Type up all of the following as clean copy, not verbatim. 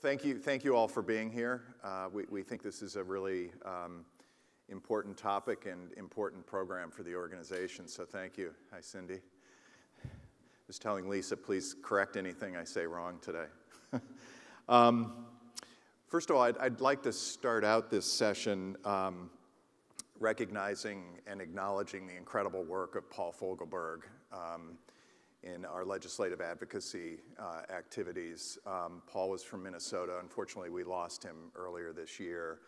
Well, thank you all for being here. We think this is a really important topic and important program for the organization, so thank you. Hi, Cindy. I was telling Lisa, please correct anything I say wrong today. First of all, I'd like to start out this session recognizing and acknowledging the incredible work of Paul Fogelberg in our legislative advocacy activities. Paul was from Minnesota. Unfortunately, we lost him earlier this year,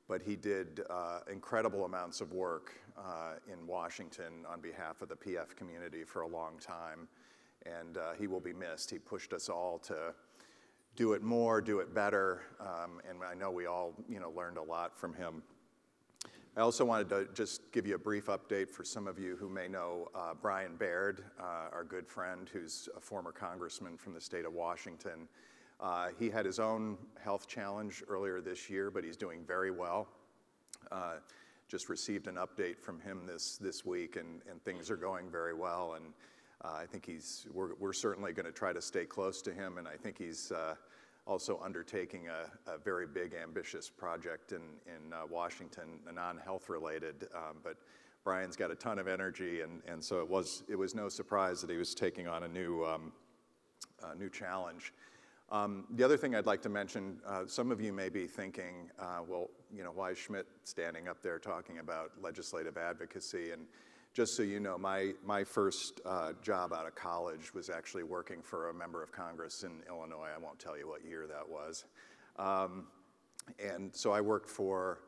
but he did incredible amounts of work in Washington on behalf of the PF community for a long time, and he will be missed. He pushed us all to do it more, do it better, and I know we all learned a lot from him. I also wanted to just give you a brief update for some of you who may know Brian Baird, our good friend who's a former congressman from the state of Washington. He had his own health challenge earlier this year, but he's doing very well. Just received an update from him this week, and things are going very well. And I think we're certainly going to try to stay close to him, and I think he's also undertaking a very big, ambitious project in Washington, non-health related, but Brian's got a ton of energy, and so it was no surprise that he was taking on a new challenge. The other thing I'd like to mention, some of you may be thinking, well, why is Schmidt standing up there talking about legislative advocacy? And just so you know, my first job out of college was actually working for a member of Congress in Illinois. I won't tell you what year that was. And so I worked for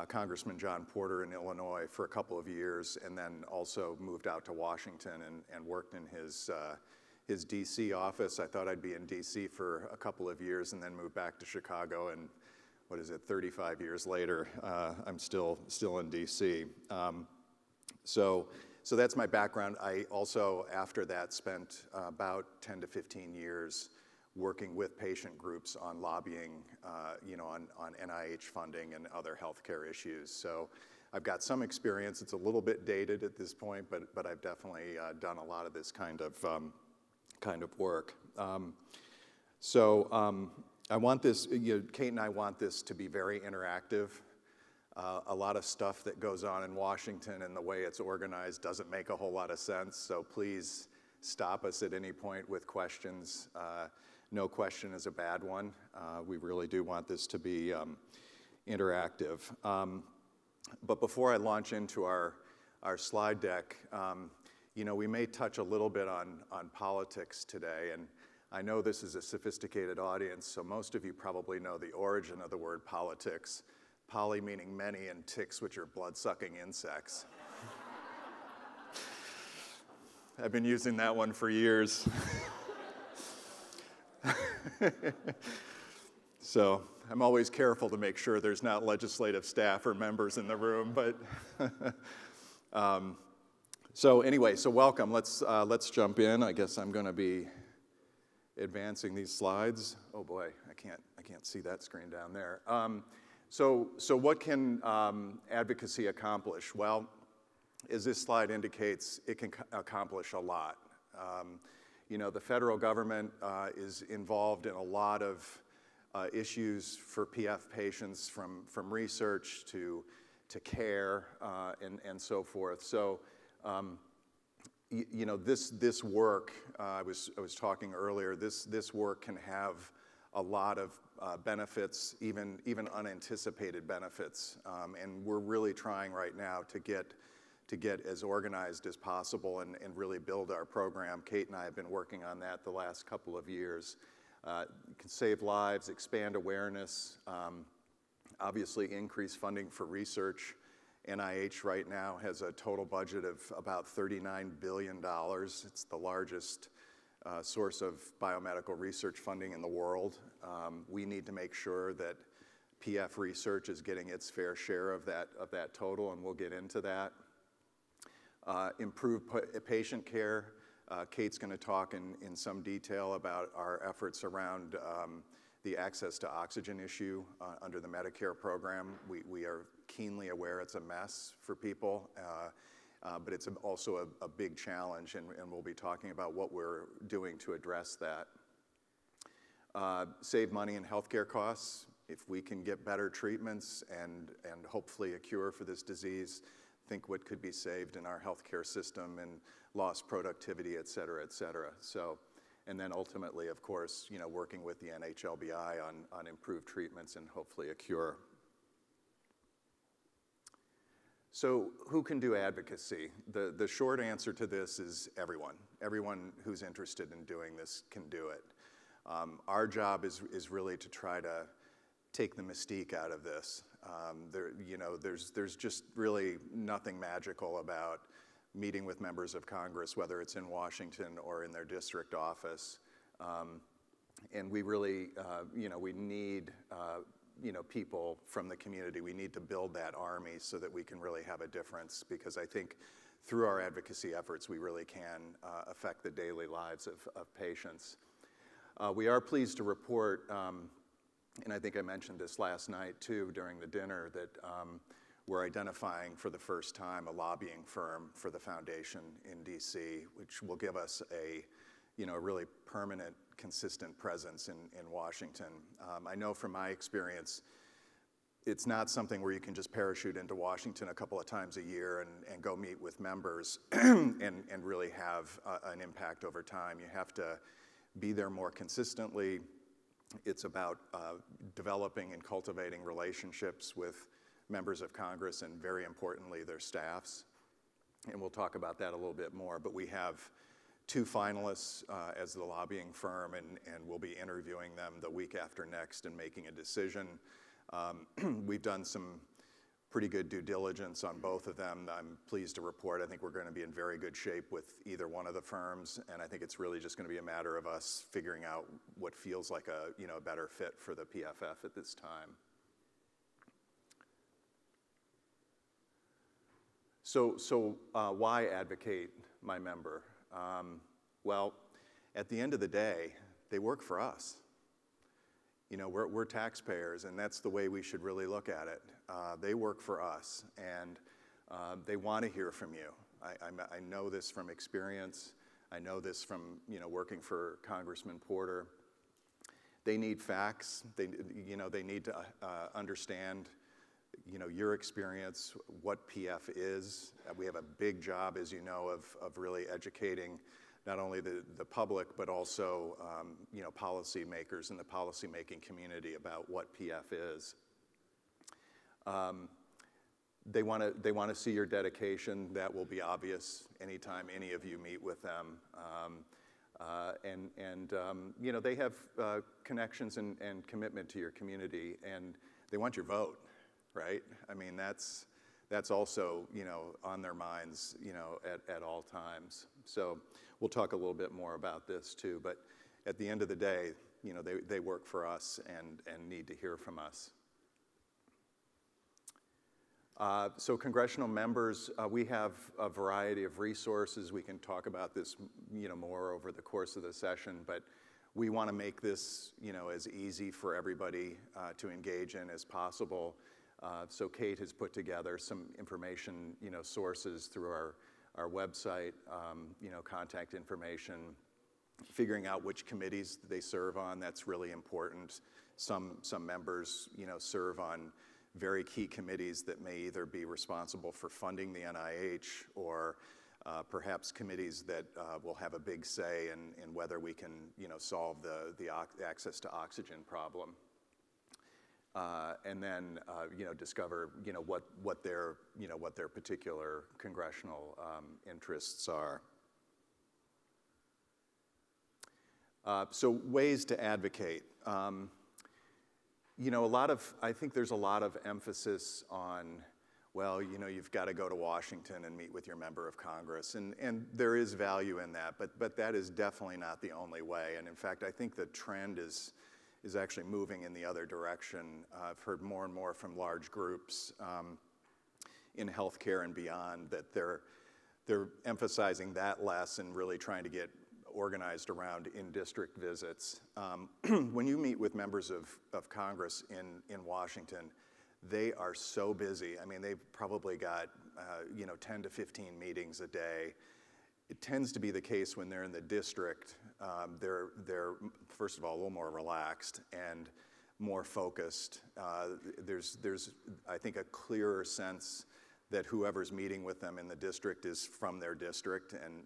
Congressman John Porter in Illinois for a couple of years, and then also moved out to Washington and worked in his DC office. I thought I'd be in DC for a couple of years and then moved back to Chicago, and 35 years later, I'm still in DC. So that's my background. I also, after that, spent about 10 to 15 years working with patient groups on lobbying, on NIH funding and other healthcare issues. So I've got some experience. It's a little bit dated at this point, but I've definitely done a lot of this kind of work. I want this, Kate and I want this to be very interactive. A lot of stuff that goes on in Washington and the way it's organized doesn't make a whole lot of sense, so please stop us at any point with questions. No question is a bad one. We really do want this to be interactive. But before I launch into our slide deck, we may touch a little bit on politics today, and I know this is a sophisticated audience, so most of you probably know the origin of the word politics. Poly meaning many, and ticks, which are blood-sucking insects. I've been using that one for years. So I'm always careful to make sure there's not legislative staff or members in the room, but so welcome. Let's jump in. I guess I'm going to be advancing these slides. Oh boy, I can't see that screen down there. So what can advocacy accomplish? Well, as this slide indicates, it can accomplish a lot. The federal government is involved in a lot of issues for PF patients, from research to care and so forth. So, this work, I was talking earlier, this work can have a lot of benefits, even unanticipated benefits, and we're really trying right now to get as organized as possible and really build our program. Kate and I have been working on that the last couple of years. It can save lives, expand awareness, obviously increase funding for research. NIH right now has a total budget of about $39 billion. It's the largest source of biomedical research funding in the world. We need to make sure that PF research is getting its fair share of that total, and we'll get into that. Improve patient care. Kate's going to talk in some detail about our efforts around the access to oxygen issue under the Medicare program. We are keenly aware it's a mess for people. But it's also a big challenge, and we'll be talking about what we're doing to address that. Save money in healthcare costs. If we can get better treatments and hopefully a cure for this disease, think what could be saved in our healthcare system and lost productivity, et cetera, et cetera. So, and then ultimately, of course, working with the NHLBI on improved treatments and hopefully a cure. So who can do advocacy? The short answer to this is everyone. Everyone who's interested in doing this can do it. Our job is really to try to take the mystique out of this. There's just really nothing magical about meeting with members of Congress, whether it's in Washington or in their district office. And we really, we need, people from the community. We need to build that army so that we can really have a difference, because I think through our advocacy efforts, we really can affect the daily lives of patients. We are pleased to report, and I think I mentioned this last night too during the dinner, that we're identifying for the first time a lobbying firm for the foundation in DC, which will give us a really permanent, consistent presence in Washington. I know from my experience, it's not something where you can just parachute into Washington a couple of times a year and go meet with members and really have an impact over time. You have to be there more consistently. It's about developing and cultivating relationships with members of Congress and, very importantly, their staffs. And we'll talk about that a little bit more. But we have 2 finalists as the lobbying firm, and we'll be interviewing them the week after next and making a decision. We've done some pretty good due diligence on both of them. I'm pleased to report I think we're going to be in very good shape with either one of the firms, and I think it's really just going to be a matter of us figuring out what feels like a better fit for the PFF at this time. So why advocate my member? Well, at the end of the day, they work for us. We're taxpayers, and that's the way we should really look at it. They work for us, and they want to hear from you. I know this from experience. I know this from working for Congressman Porter. They need facts. They need to understand your experience, what PF is. We have a big job, as you know, of really educating not only the public, but also policymakers in the policymaking community about what PF is. They want to see your dedication. That will be obvious anytime any of you meet with them. They have connections and commitment to your community, and they want your vote, right? I mean, that's also on their minds at all times. So we'll talk a little bit more about this too. But at the end of the day, they work for us and need to hear from us. So congressional members, we have a variety of resources. We can talk about this more over the course of the session, but we want to make this as easy for everybody to engage in as possible. So Kate has put together some information sources through our website, contact information, figuring out which committees they serve on. That's really important. Some members serve on very key committees that may either be responsible for funding the NIH or perhaps committees that will have a big say in whether we can solve the access to oxygen problem. And then discover what their particular congressional interests are. So ways to advocate. I think there's a lot of emphasis on, well, you've got to go to Washington and meet with your member of Congress, and there is value in that, but that is definitely not the only way. And in fact, I think the trend is actually moving in the other direction. I've heard more and more from large groups in healthcare and beyond that they're emphasizing that less and really trying to get organized around in-district visits. When you meet with members of Congress in Washington, they are so busy. I mean, they've probably got 10 to 15 meetings a day. it tends to be the case when they're in the district. They're first of all a little more relaxed and more focused. There's I think a clearer sense that whoever's meeting with them in the district is from their district and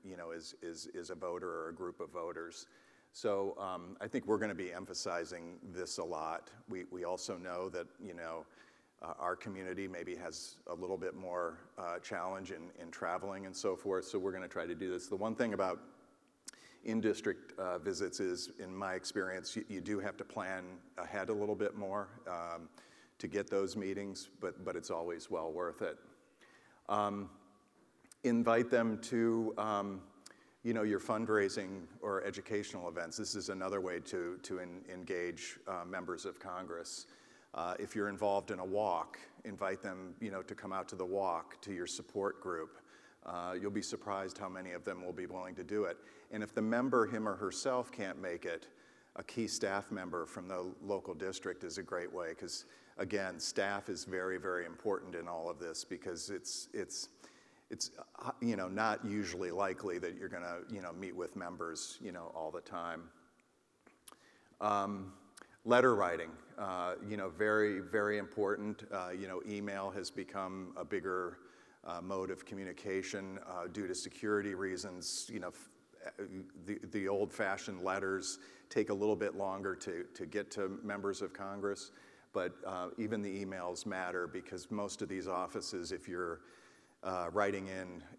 is a voter or a group of voters. So I think we're going to be emphasizing this a lot. We also know that our community maybe has a little bit more challenge in traveling and so forth, so we're going to try to do this. The one thing about in-district visits is, in my experience, you do have to plan ahead a little bit more to get those meetings, but it's always well worth it. Invite them to your fundraising or educational events. This is another way to engage members of Congress. If you're involved in a walk, invite them to come out to the walk, to your support group. You'll be surprised how many of them will be willing to do it. And if the member, him or herself, can't make it, a key staff member from the local district is a great way, because again, staff is very, very important in all of this, because it's not usually likely that you're going to meet with members all the time. Letter writing, very, very important. Email has become a bigger mode of communication due to security reasons. The old-fashioned letters take a little bit longer to get to members of Congress, but even the emails matter, because most of these offices, if you're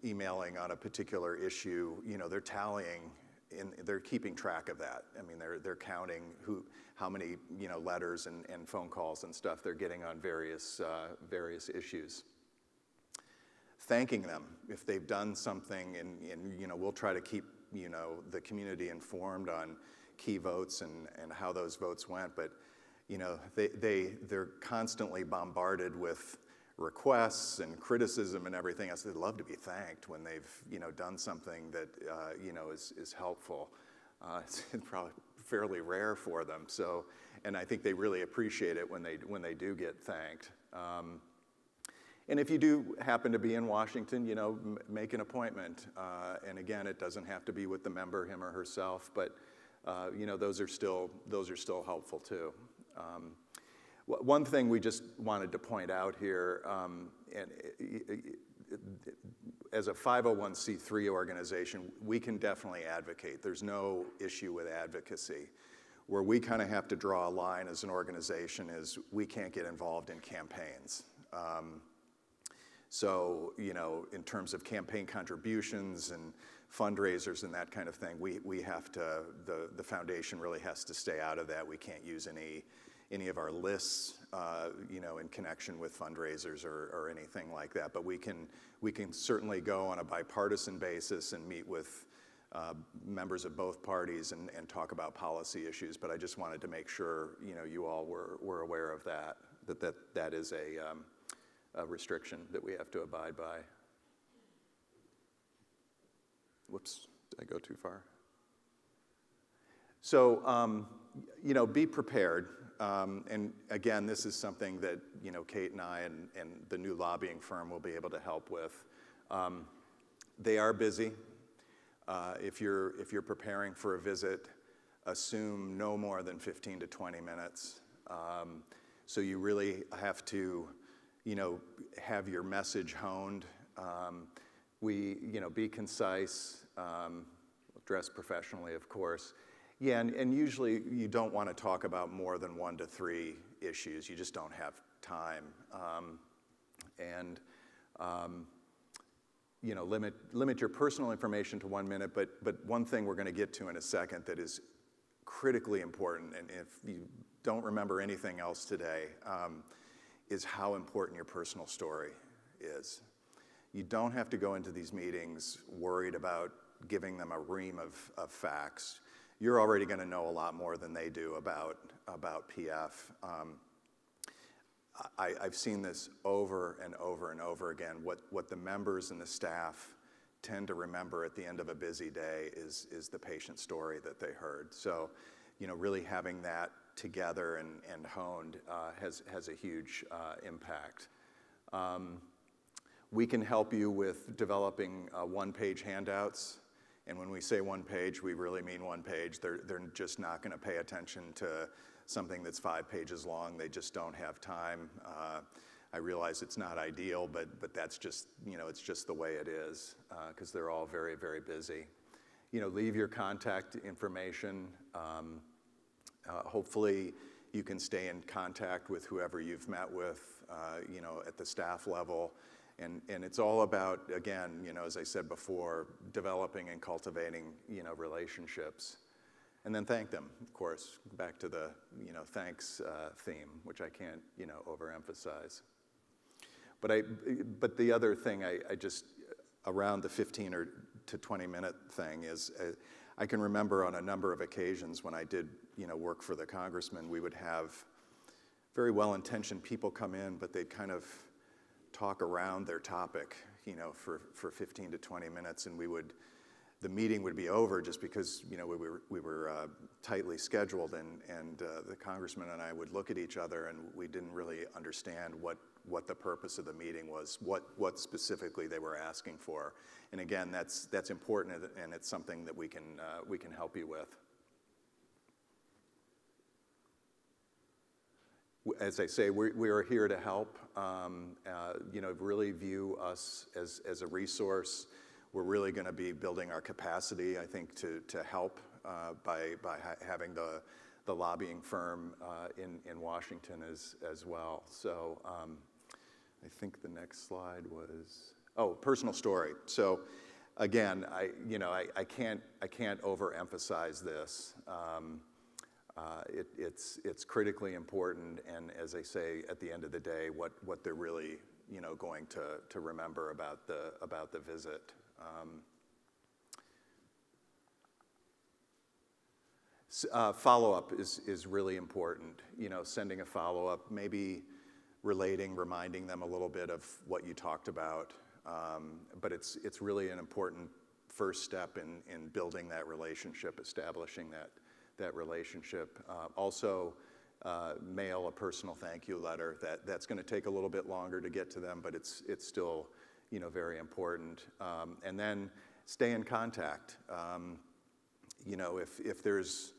emailing on a particular issue, they're tallying, they're keeping track of that. I mean, they're counting how many letters and phone calls and stuff they're getting on various issues. Thanking them if they've done something, and we'll try to keep the community informed on key votes and how those votes went. But they're constantly bombarded with requests and criticism and everything else. They'd love to be thanked when they've done something that is helpful. It's probably fairly rare for them. So, and I think they really appreciate it when they do get thanked. And if you do happen to be in Washington, make an appointment. And again, it doesn't have to be with the member, him or herself, but those are still helpful too. One thing we just wanted to point out here, as a 501c3 organization, we can definitely advocate. There's no issue with advocacy. Where we kind of have to draw a line as an organization is we can't get involved in campaigns. So, in terms of campaign contributions and fundraisers and that kind of thing, we have to, the foundation really has to stay out of that. We can't use any of our lists, in connection with fundraisers or anything like that. But we can certainly go on a bipartisan basis and meet with members of both parties and talk about policy issues. But I just wanted to make sure, you all were aware of that is a restriction that we have to abide by. Whoops, did I go too far? So, be prepared. And again, this is something that, Kate and I and the new lobbying firm will be able to help with. They are busy. If you're preparing for a visit, assume no more than 15 to 20 minutes. So you really have to, have your message honed. Be concise, dress professionally, of course. Yeah, and usually you don't want to talk about more than 1 to 3 issues. You just don't have time. Limit your personal information to 1 minute, but one thing we're going to get to in a second that is critically important, and if you don't remember anything else today, is how important your personal story is. You don't have to go into these meetings worried about giving them a ream of facts. You're already going to know a lot more than they do about PF. I've seen this over and over and over again. What the members and the staff tend to remember at the end of a busy day is the patient story that they heard. So, really having that together and honed has a huge impact. We can help you with developing one-page handouts. And when we say one page, we really mean one page. They're just not going to pay attention to something that's 5 pages long. They just don't have time. I realize it's not ideal, but that's just, it's just the way it is, because they're all very, very busy. Leave your contact information. Hopefully you can stay in contact with whoever you've met with, at the staff level. And it's all about, again, as I said before, developing and cultivating, relationships. And then thank them, of course, back to the, thanks theme, which I can't, overemphasize. But the other thing I just, around the 15 or to 20 minute thing is, I can remember on a number of occasions when I did, work for the congressman, we would have very well-intentioned people come in, but they'd kind of talk around their topic, for 15 to 20 minutes, and the meeting would be over just because, we were tightly scheduled, and the congressman and I would look at each other, and we didn't really understand what the purpose of the meeting was, what specifically they were asking for. And again, that's important, and it's something that we can help you with. As I say, we are here to help. Really view us as a resource. We're really going to be building our capacity, I think, to help by having the lobbying firm in Washington as well. So I think the next slide was, personal story. So again, I can't overemphasize this. It's critically important, and as I say, at the end of the day, what they're really going to remember about the visit. Follow-up is really important. Sending a follow-up, maybe reminding them a little bit of what you talked about, but it's really an important first step in building that relationship, establishing that relationship. Also, mail a personal thank you letter. That's going to take a little bit longer to get to them, but it's still very important. And then stay in contact. If there's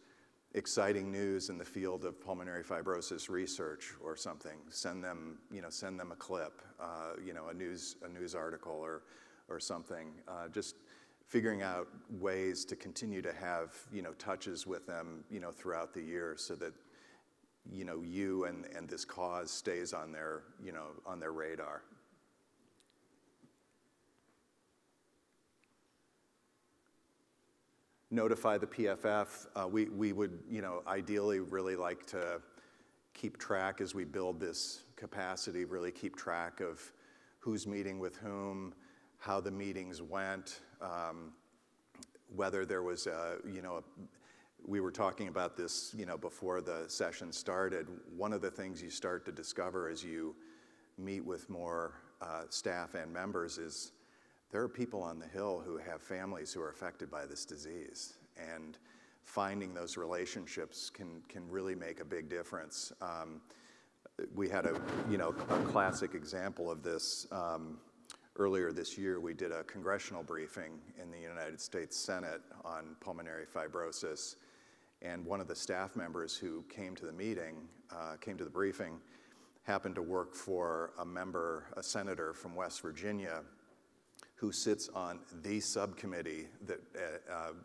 exciting news in the field of pulmonary fibrosis research or something, send them a clip, a news article or something. Just figuring out ways to continue to have touches with them throughout the year, so that you and this cause stays on their radar. Notify the PFF. We would ideally really like to keep track as we build this capacity, really keep track of who's meeting with whom, how the meetings went, whether there was we were talking about this before the session started. One of the things you start to discover as you meet with more staff and members is there are people on the Hill who have families who are affected by this disease, and finding those relationships can really make a big difference. We had a classic example of this. Earlier this year, we did a congressional briefing in the United States Senate on pulmonary fibrosis, and one of the staff members who came to the meeting, came to the briefing, happened to work for a senator from West Virginia, who sits on the subcommittee that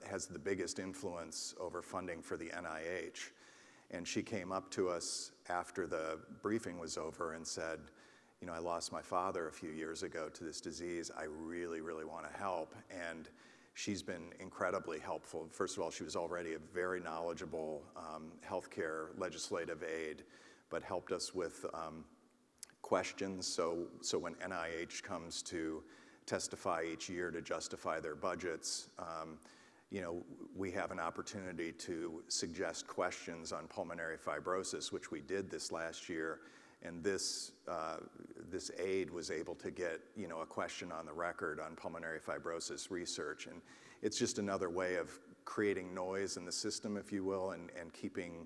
has the biggest influence over funding for the NIH. And she came up to us after the briefing was over and said, I lost my father a few years ago to this disease. I really, really want to help. And she's been incredibly helpful. First of all, she was already a very knowledgeable healthcare legislative aide, but helped us with questions. So when NIH comes to testify each year to justify their budgets, we have an opportunity to suggest questions on pulmonary fibrosis, which we did this last year. And this aide was able to get a question on the record on pulmonary fibrosis research. And it's just another way of creating noise in the system, if you will, and keeping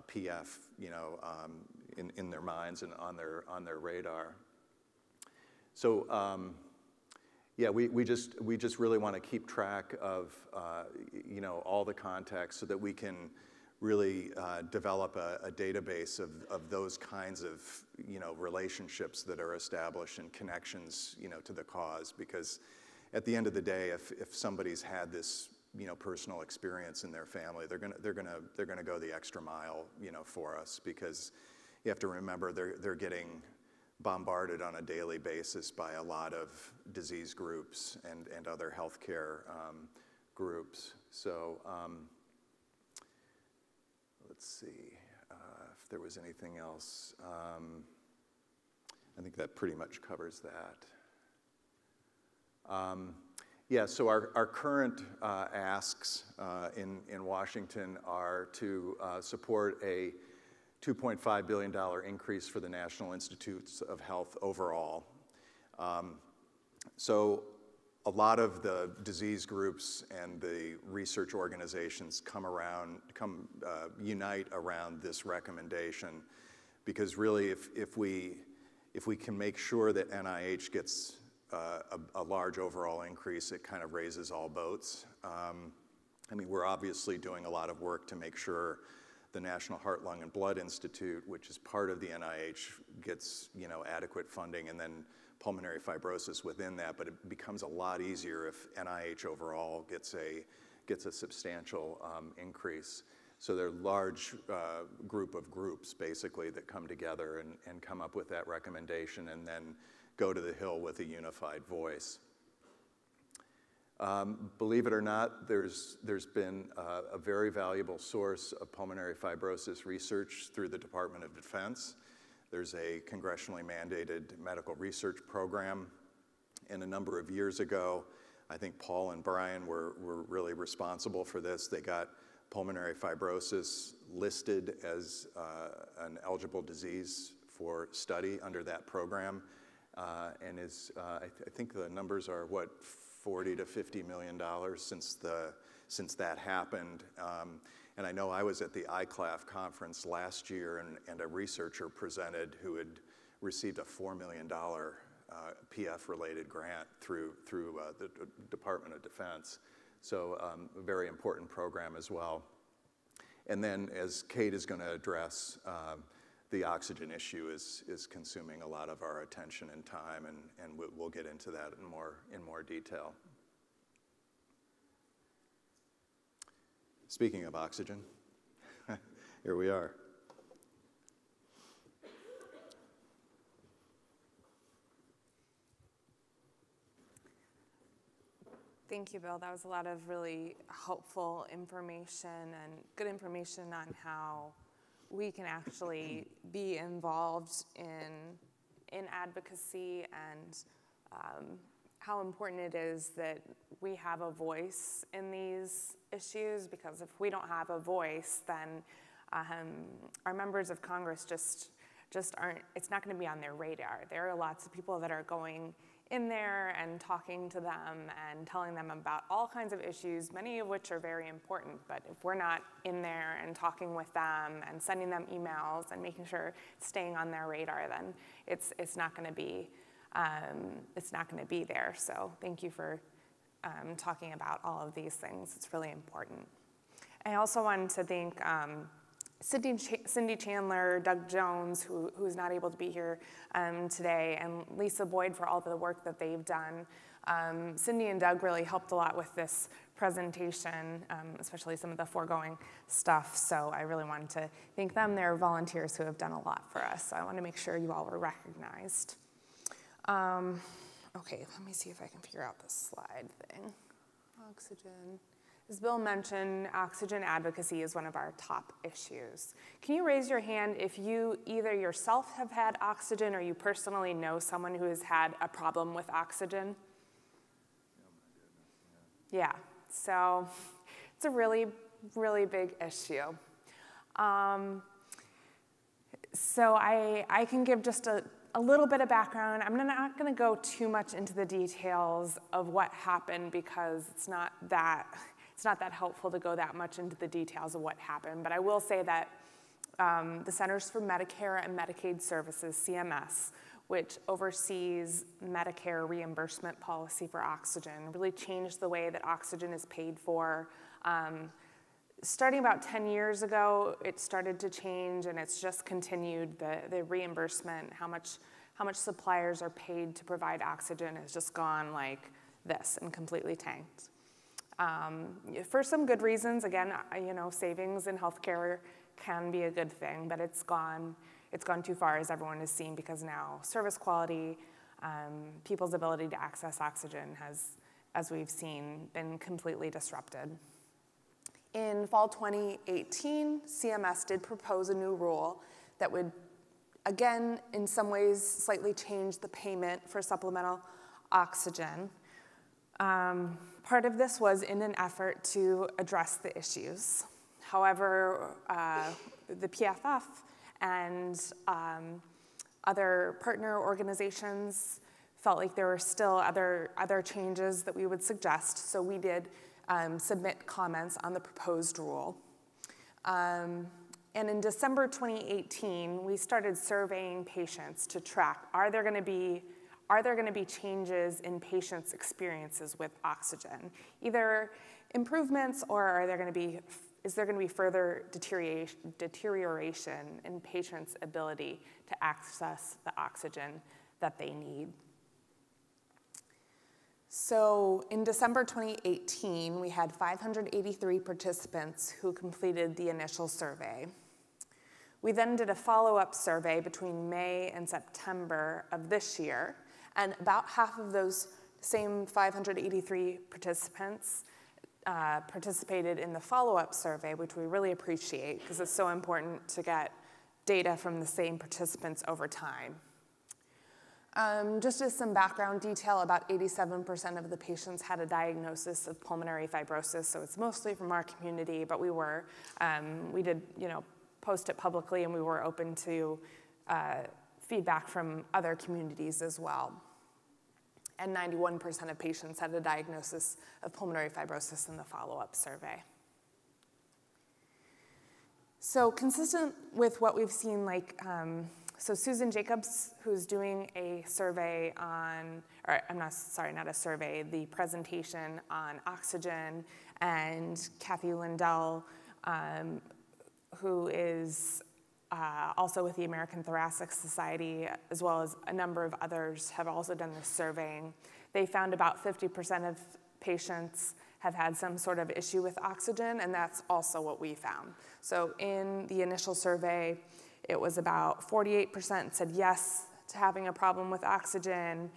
PF in their minds and on their radar. So Yeah, we just really want to keep track of you know, all the contacts so that we can really develop a database of those kinds of, you know, relationships that are established and connections, you know, to the cause. Because at the end of the day, if somebody's had this, you know, personal experience in their family, they're gonna go the extra mile, you know, for us, because you have to remember they're getting bombarded on a daily basis by a lot of disease groups and other healthcare groups. So let's see if there was anything else. I think that pretty much covers that. Yeah, so our current asks in Washington are to support a $2.5 billion increase for the National Institutes of Health overall. So a lot of the disease groups and the research organizations unite around this recommendation, because really if we can make sure that NIH gets a large overall increase, it kind of raises all boats. I mean, we're obviously doing a lot of work to make sure the National Heart, Lung, and Blood Institute, which is part of the NIH, gets, you know, adequate funding, and then pulmonary fibrosis within that. But it becomes a lot easier if NIH overall gets a substantial increase. So they're a large group of groups basically that come together and come up with that recommendation, and then go to the Hill with a unified voice. Believe it or not, there's been a very valuable source of pulmonary fibrosis research through the Department of Defense. There's a congressionally mandated medical research program, and a number of years ago, I think Paul and Brian were really responsible for this. They got pulmonary fibrosis listed as an eligible disease for study under that program, and I think the numbers are, what, $40 to $50 million since that happened. And I know I was at the ICLAF conference last year, and a researcher presented who had received a $4 million PF-related grant through the Department of Defense. So a very important program as well. And then, as Kate is going to address, the oxygen issue is consuming a lot of our attention and time, and we'll get into that in more detail. Speaking of oxygen, here we are. Thank you, Bill. That was a lot of really helpful information and good information on how we can actually be involved in advocacy, and how important it is that we have a voice in these issues, because if we don't have a voice, then our members of Congress just aren't, it's not going to be on their radar. There are lots of people that are going in there and talking to them and telling them about all kinds of issues, many of which are very important. But if we're not in there and talking with them and sending them emails and making sure it's staying on their radar, then it's not going to be there. So thank you for talking about all of these things. It's really important. I also wanted to thank Cindy Chandler, Doug Jones, who's not able to be here today, and Lisa Boyd for all the work that they've done. Cindy and Doug really helped a lot with this presentation, especially some of the foregoing stuff, so I really wanted to thank them. They're volunteers who have done a lot for us, so I want to make sure you all were recognized. Okay, let me see if I can figure out this slide thing. Oxygen. As Bill mentioned, oxygen advocacy is one of our top issues. Can you raise your hand if you either yourself have had oxygen or you personally know someone who has had a problem with oxygen? Yeah, so it's a really, really big issue. So I can give just a little bit of background. I'm not going to go too much into the details of what happened, because it's not that helpful to go that much into the details of what happened. But I will say that the Centers for Medicare and Medicaid Services, CMS, which oversees Medicare reimbursement policy for oxygen, really changed the way that oxygen is paid for. Starting about 10 years ago, it started to change, and it's just continued. The reimbursement, how much suppliers are paid to provide oxygen has just gone like this and completely tanked. For some good reasons, again, savings in healthcare can be a good thing, but it's gone too far, as everyone has seen, because now service quality, people's ability to access oxygen has, as we've seen, been completely disrupted. In fall 2018, CMS did propose a new rule that would, again, in some ways, slightly change the payment for supplemental oxygen. Part of this was in an effort to address the issues. However, the PFF and other partner organizations felt like there were still other changes that we would suggest, so we did submit comments on the proposed rule. And in December 2018, we started surveying patients to track, are there going to be changes in patients' experiences with oxygen? Either improvements, or is there going to be further deterioration in patients' ability to access the oxygen that they need? So in December 2018, we had 583 participants who completed the initial survey. We then did a follow-up survey between May and September of this year, and about half of those same 583 participants participated in the follow-up survey, which we really appreciate because it's so important to get data from the same participants over time. Just as some background detail, about 87% of the patients had a diagnosis of pulmonary fibrosis, so it's mostly from our community, but we did post it publicly, and we were open to feedback from other communities as well. And 91% of patients had a diagnosis of pulmonary fibrosis in the follow-up survey. So consistent with what we've seen, so Susan Jacobs, who's doing a survey the presentation on oxygen, and Kathy Lindell, who is also with the American Thoracic Society, as well as a number of others, have also done this surveying. They found about 50% of patients have had some sort of issue with oxygen, and that's also what we found. So in the initial survey, it was about 48% said yes to having a problem with oxygen,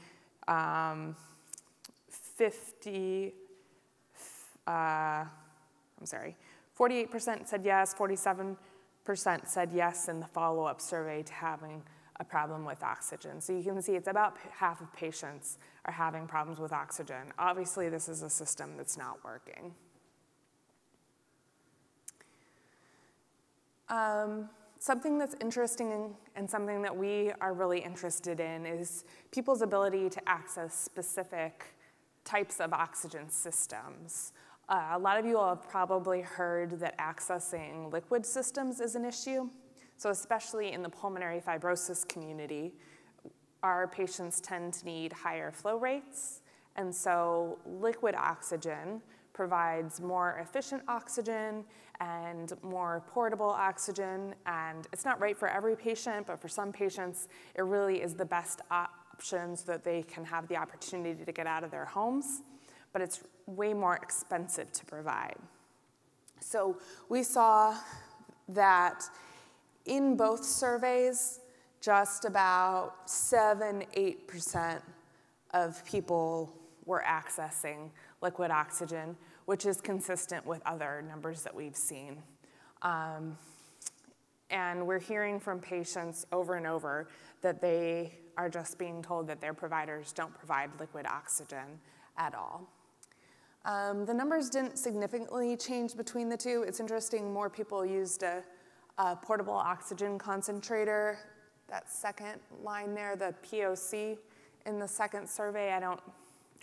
48% said yes, 47% said yes in the follow-up survey to having a problem with oxygen. So you can see it's about half of patients are having problems with oxygen. Obviously, this is a system that's not working. Something that's interesting and something that we are really interested in is people's ability to access specific types of oxygen systems. A lot of you all have probably heard that accessing liquid systems is an issue. So especially in the pulmonary fibrosis community, our patients tend to need higher flow rates. And so liquid oxygen provides more efficient oxygen and more portable oxygen. And it's not right for every patient, but for some patients, it really is the best option so that they can have the opportunity to get out of their homes. But it's way more expensive to provide. So we saw that in both surveys, just about 7-8% of people were accessing liquid oxygen, which is consistent with other numbers that we've seen. And we're hearing from patients over and over that they are just being told that their providers don't provide liquid oxygen at all. The numbers didn't significantly change between the two. It's interesting, more people used a portable oxygen concentrator. That second line there, the POC, in the second survey, I don't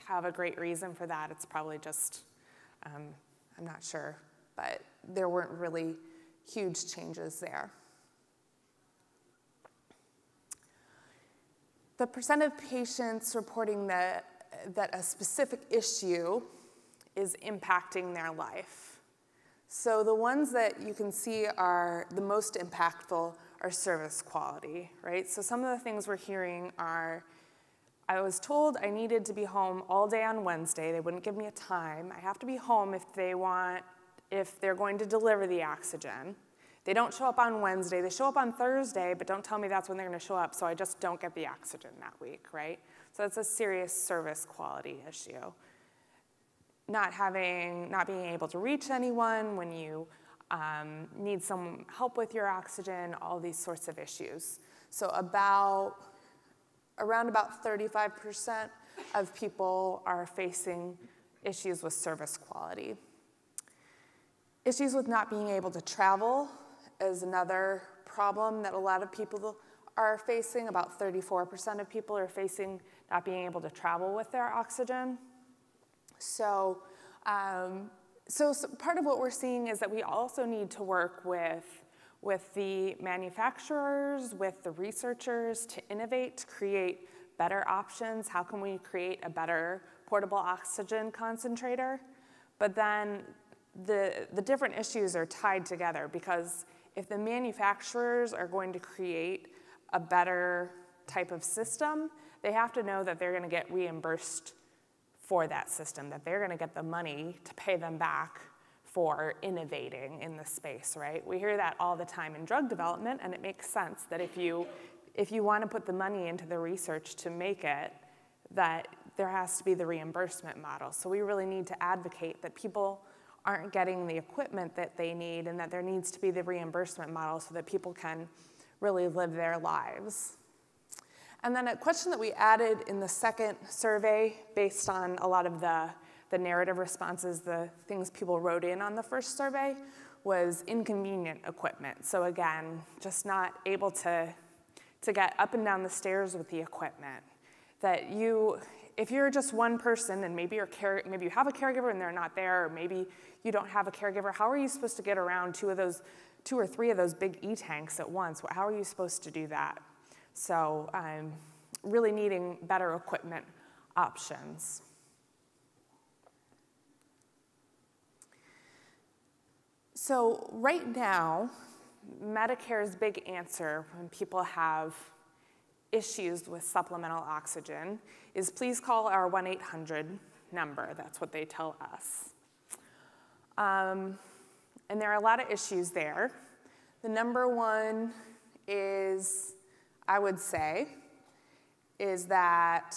have a great reason for that. It's probably just, I'm not sure, but there weren't really huge changes there. the percent of patients reporting that a specific issue is impacting their life. So the ones that you can see are the most impactful are service quality, right? So some of the things we're hearing are, I was told I needed to be home all day on Wednesday. They wouldn't give me a time. I have to be home if they're going to deliver the oxygen. They don't show up on Wednesday. They show up on Thursday, but don't tell me that's when they're going to show up, so I just don't get the oxygen that week, right? So that's a serious service quality issue. Not being able to reach anyone when you need some help with your oxygen, all these sorts of issues. So around about 35% of people are facing issues with service quality. Issues with not being able to travel is another problem that a lot of people are facing. About 34% of people are facing not being able to travel with their oxygen. So part of what we're seeing is that we also need to work with the manufacturers, with the researchers to innovate, to create better options. How can we create a better portable oxygen concentrator? But then the different issues are tied together, because if the manufacturers are going to create a better type of system, they have to know that they're going to get reimbursed for that system, that they're going to get the money to pay them back for innovating in the space, right? We hear that all the time in drug development, and it makes sense that if you want to put the money into the research to make it, that there has to be the reimbursement model. So we really need to advocate that people aren't getting the equipment that they need, and that there needs to be the reimbursement model so that people can really live their lives. And then a question that we added in the second survey, based on a lot of the narrative responses, the things people wrote in on the first survey, was inconvenient equipment. So again, just not able to get up and down the stairs with the equipment. That if you're just one person and maybe you have a caregiver and they're not there, or maybe you don't have a caregiver, how are you supposed to get around two or three of those big e-tanks at once? How are you supposed to do that? So really needing better equipment options. So right now, Medicare's Big Answer when people have issues with supplemental oxygen is please call our 1-800 number. That's what they tell us. And there are a lot of issues there. The number one is, I would say, is that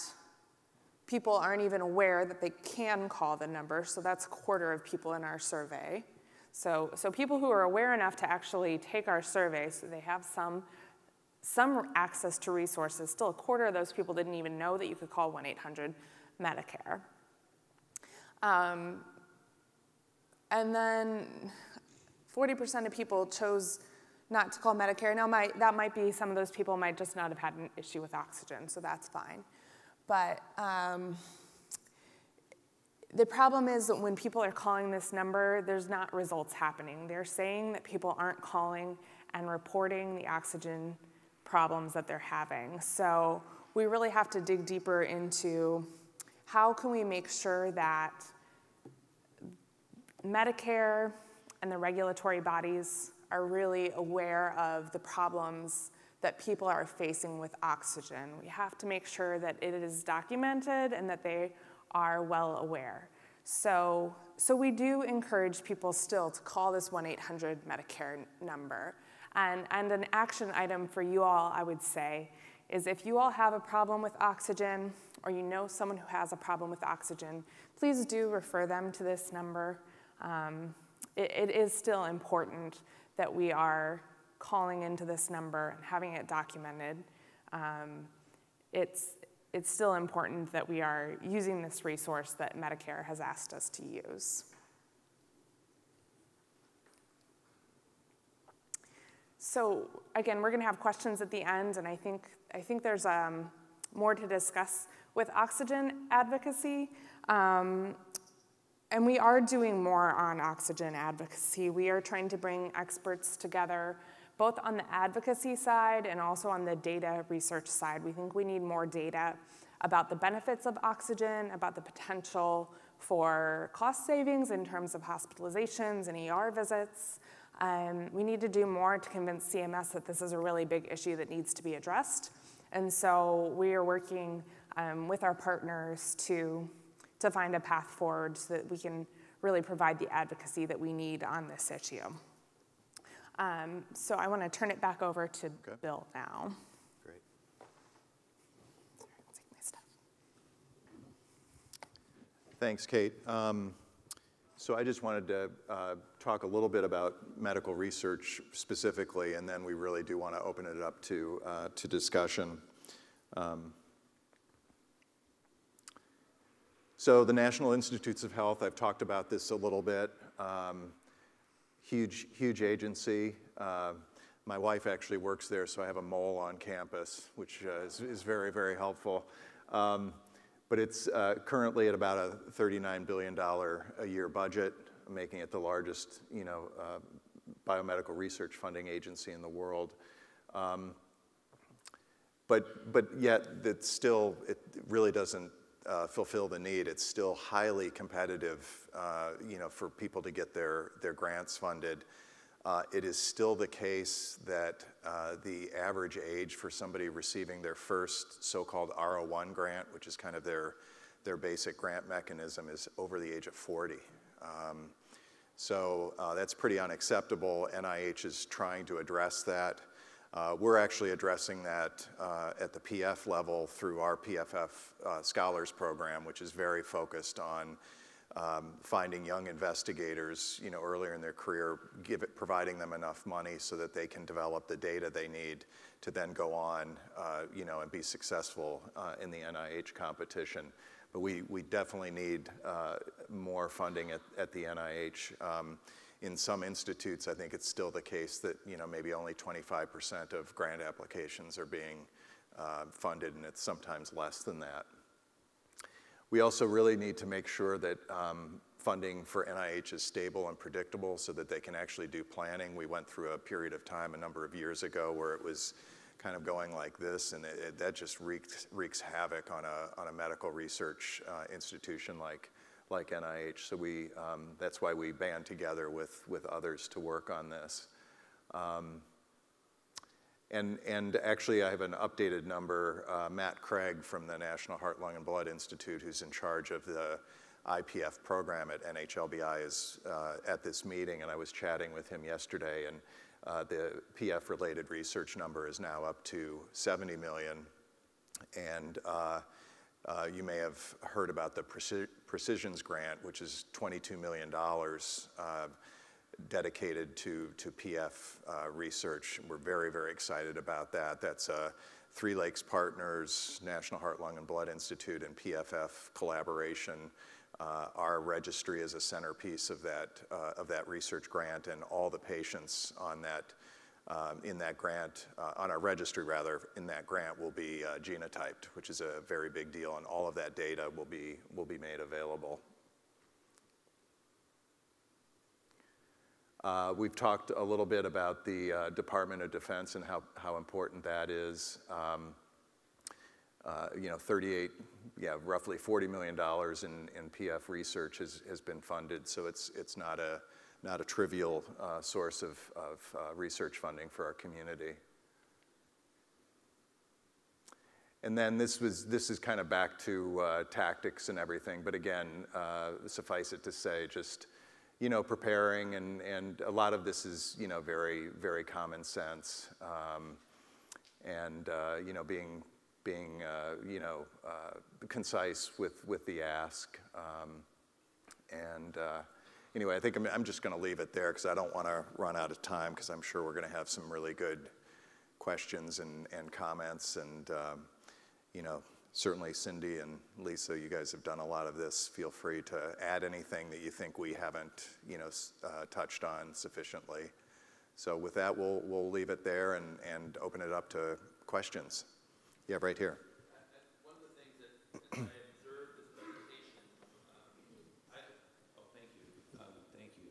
people aren't even aware that they can call the number, so that's a quarter of people in our survey. So people who are aware enough to actually take our survey, so they have some access to resources, still a quarter of those people didn't even know that you could call 1-800 Medicare. And then 40% of people chose not to call Medicare. Now, that might be some of those people might just not have had an issue with oxygen, so that's fine. But the problem is that when people are calling this number, there's not results happening. They're saying that people aren't calling and reporting the oxygen problems that they're having. So we really have to dig deeper into how can we make sure that Medicare and the regulatory bodies are really aware of the problems that people are facing with oxygen. We have to make sure that it is documented and that they are well aware. So we do encourage people still to call this 1-800 Medicare number. And an action item for you all, I would say, is if you all have a problem with oxygen, or you know someone who has a problem with oxygen, please do refer them to this number. It is still important that we are calling into this number and having it documented. It's still important that we are using this resource that Medicare has asked us to use. So again, we're going to have questions at the end, and I think there's more to discuss with oxygen advocacy. And we are doing more on oxygen advocacy. We are trying to bring experts together, both on the advocacy side and also on the data research side. We think we need more data about the benefits of oxygen, about the potential for cost savings in terms of hospitalizations and ER visits. We need to do more to convince CMS that this is a really big issue that needs to be addressed. And so we are working with our partners to find a path forward so that we can really provide the advocacy that we need on this issue. So I want to turn it back over to Bill now. Great. Thanks, Kate. So I just wanted to talk a little bit about medical research specifically, and then we really do want to open it up to discussion. So the National Institutes of Health, I've talked about this a little bit. Huge agency. My wife actually works there, so I have a mole on campus, which is very, very helpful. But it's currently at about a $39 billion a year budget, making it the largest, biomedical research funding agency in the world. But yet, it really doesn't fulfill the need. It's still highly competitive, for people to get their grants funded. It is still the case that the average age for somebody receiving their first so-called R01 grant, which is kind of their basic grant mechanism, is over the age of 40. So that's pretty unacceptable. NIH is trying to address that. We're actually addressing that at the PF level through our PFF Scholars Program, which is very focused on finding young investigators, earlier in their career, providing them enough money so that they can develop the data they need to then go on, and be successful in the NIH competition. But we definitely need more funding at the NIH. In some institutes, I think it's still the case that maybe only 25% of grant applications are being funded, and it's sometimes less than that. We also really need to make sure that funding for NIH is stable and predictable so that they can actually do planning. We went through a period of time a number of years ago where it was kind of going like this, and that just wreaks havoc on a medical research institution like NIH. So that's why we band together with others to work on this. And actually, I have an updated number. Matt Craig from the National Heart, Lung, and Blood Institute, who's in charge of the IPF program at NHLBI, is at this meeting, and I was chatting with him yesterday, and the PF-related research number is now up to 70 million. And you may have heard about the Precisions Grant, which is $22 million dedicated to PF research. We're very, very excited about that. That's Three Lakes Partners, National Heart, Lung, and Blood Institute, and PFF collaboration. Our registry is a centerpiece of that research grant, and all the patients on that in that grant, on our registry rather, in that grant will be genotyped, which is a very big deal, and all of that data will be made available. We've talked a little bit about the Department of Defense and how important that is. Roughly $40 million in PF research has been funded, so it's not a trivial source of research funding for our community. And then this is kind of back to tactics and everything, but again, suffice it to say, just preparing, and a lot of this is very, very common sense, and being concise with the ask. Anyway, I think I'm just going to leave it there because I don't want to run out of time, because I'm sure we're going to have some really good questions and comments, and certainly Cindy and Lisa, you guys have done a lot of this. Feel free to add anything that you think we haven't touched on sufficiently. So with that, we'll leave it there and open it up to questions. Yeah, right here. One of the things that I observed this presentation, thank you.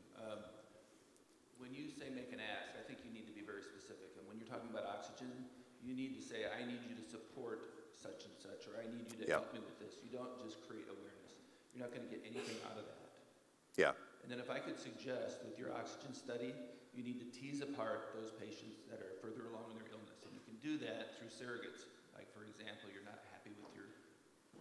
When you say make an ask, I think you need to be very specific. we're talking about oxygen, you need to say, I need you to support such and such, or I need you to Yep. help me with this. You don't just create awareness. You're not going to get anything out of that. Yeah. And then if I could suggest with your oxygen study, you need to tease apart those patients that are further along in their illness. And you can do that through surrogates. Like, for example, you're not happy with your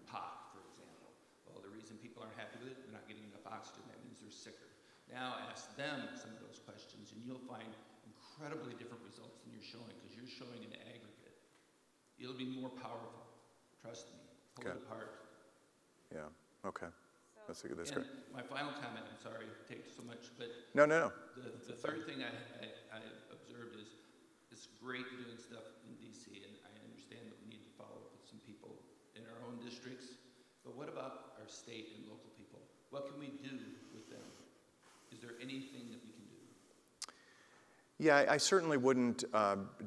POC, for example. Well, the reason people aren't happy with it, they're not getting enough oxygen. That means they're sicker. Now ask them some of those questions, and you'll find incredibly different results than you're showing, because you're showing an aggregate. It'll be more powerful. Trust me. Pull it apart. Yeah. Okay. That's great. My final comment, I'm sorry to take so much, but No. the third thing I observed is it's great doing stuff in DC, and I understand that we need to follow up with some people in our own districts, but what about our state and local people? What can we do with them? Is there anything that we can do? Yeah, I certainly wouldn't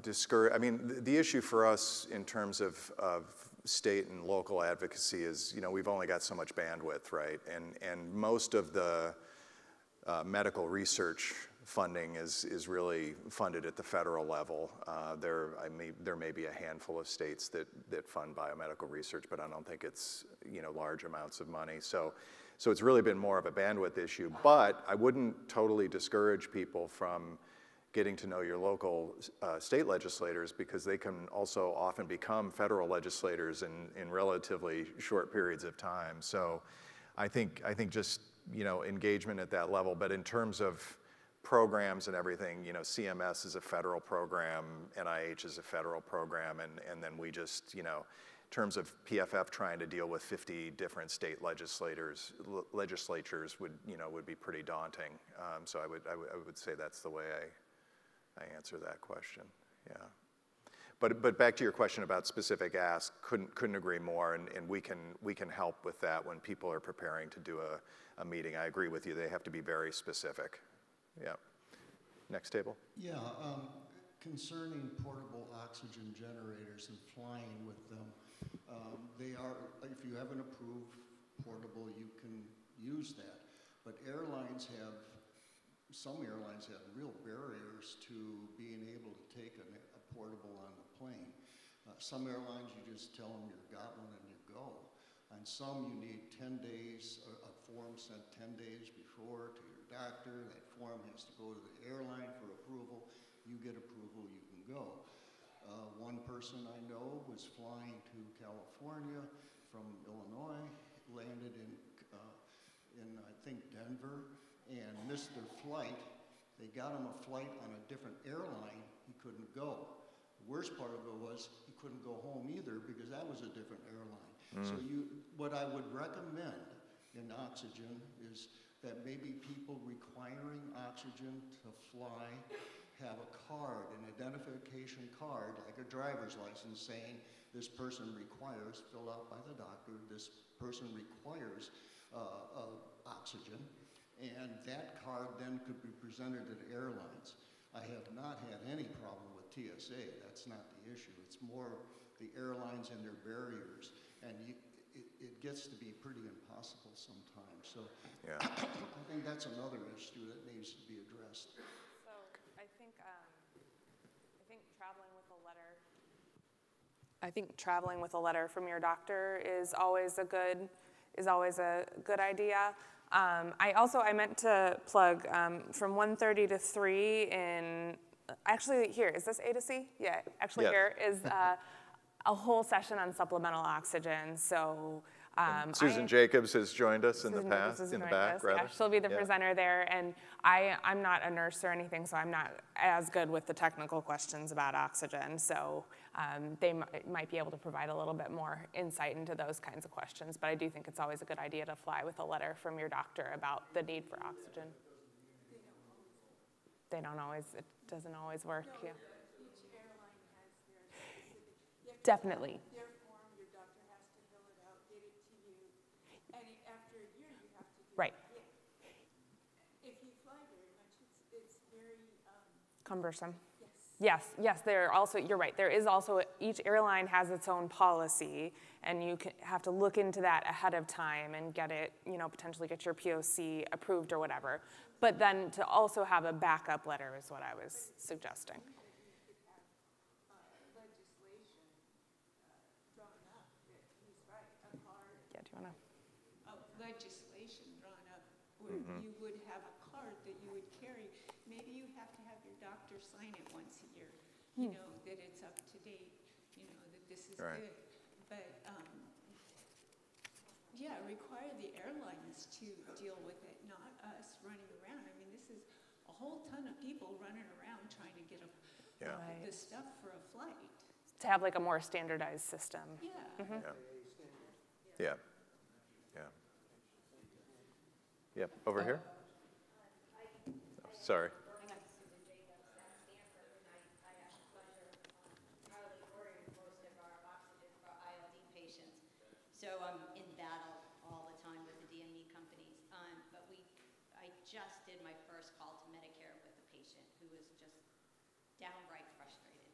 discourage. I mean, the issue for us in terms of state and local advocacy is, we've only got so much bandwidth, right? And most of the medical research funding is really funded at the federal level. There may be a handful of states that fund biomedical research, but I don't think it's large amounts of money. So it's really been more of a bandwidth issue. But I wouldn't totally discourage people from getting to know your local state legislators, because they can also often become federal legislators in relatively short periods of time. So I think just engagement at that level. But in terms of programs and everything, CMS is a federal program, NIH is a federal program, and then we just, in terms of PFF trying to deal with 50 different state legislatures would be pretty daunting. So I would say that's the way I answer that question. Yeah. But back to your question about specific asks, couldn't agree more, and we can help with that when people are preparing to do a meeting. I agree with you, they have to be very specific. Yeah. Next table. Yeah, concerning portable oxygen generators and flying with them, they are, if you have an approved portable, you can use that. But some airlines have real barriers to being able to take a portable on the plane. Some airlines, you just tell them you've got one and you go. On some, you need 10 days, a form sent 10 days before to your doctor. That form has to go to the airline for approval. You get approval, you can go. One person I know was flying to California from Illinois, landed in I think Denver, and missed their flight. They got him a flight on a different airline. He couldn't go. The worst part of it was he couldn't go home either, because that was a different airline. So what I would recommend in oxygen is that maybe people requiring oxygen to fly have a card, an identification card, like a driver's license, saying this person requires, filled out by the doctor, this person requires oxygen. And that card then could be presented to the airlines. I have not had any problem with TSA. That's not the issue. It's more the airlines and their barriers. And it gets to be pretty impossible sometimes. So yeah. I think that's another issue that needs to be addressed. So I think traveling with a letter. I think traveling with a letter from your doctor is always a good idea. I meant to plug from 1:30 to 3 in, actually here, is this A to C? Yeah, actually yes. Here is a whole session on supplemental oxygen. So Susan Jacobs has joined us in the past, in the back, rather. Yeah, she'll be the presenter there, and I'm not a nurse or anything, so I'm not as good with the technical questions about oxygen, so they might be able to provide a little bit more insight into those kinds of questions, but I do think it's always a good idea to fly with a letter from your doctor about the need for oxygen. They don't always, it doesn't always work, no, yeah. Each airline has their specific, definitely. Their form, your doctor has to fill it out, get it to you, and after a year you have to do right. it. If you fly very much, it's very cumbersome. Yes, you're right. There is also, each airline has its own policy, and you have to look into that ahead of time and get it, potentially get your POC approved or whatever. But then to also have a backup letter is what I was suggesting. doctor sign it once a year, you know, that it's up to date, you know, that this is Right. good. But, yeah, require the airlines to deal with it, not us running around. I mean, this is a whole ton of people running around trying to get Yeah. Right. the stuff for a flight. To have like a more standardized system. Yeah. Yeah. Yeah. Yeah. Yep, over here. Oh, sorry. So I'm in battle all the time with the DME companies. But I just did my first call to Medicare with a patient who was just downright frustrated.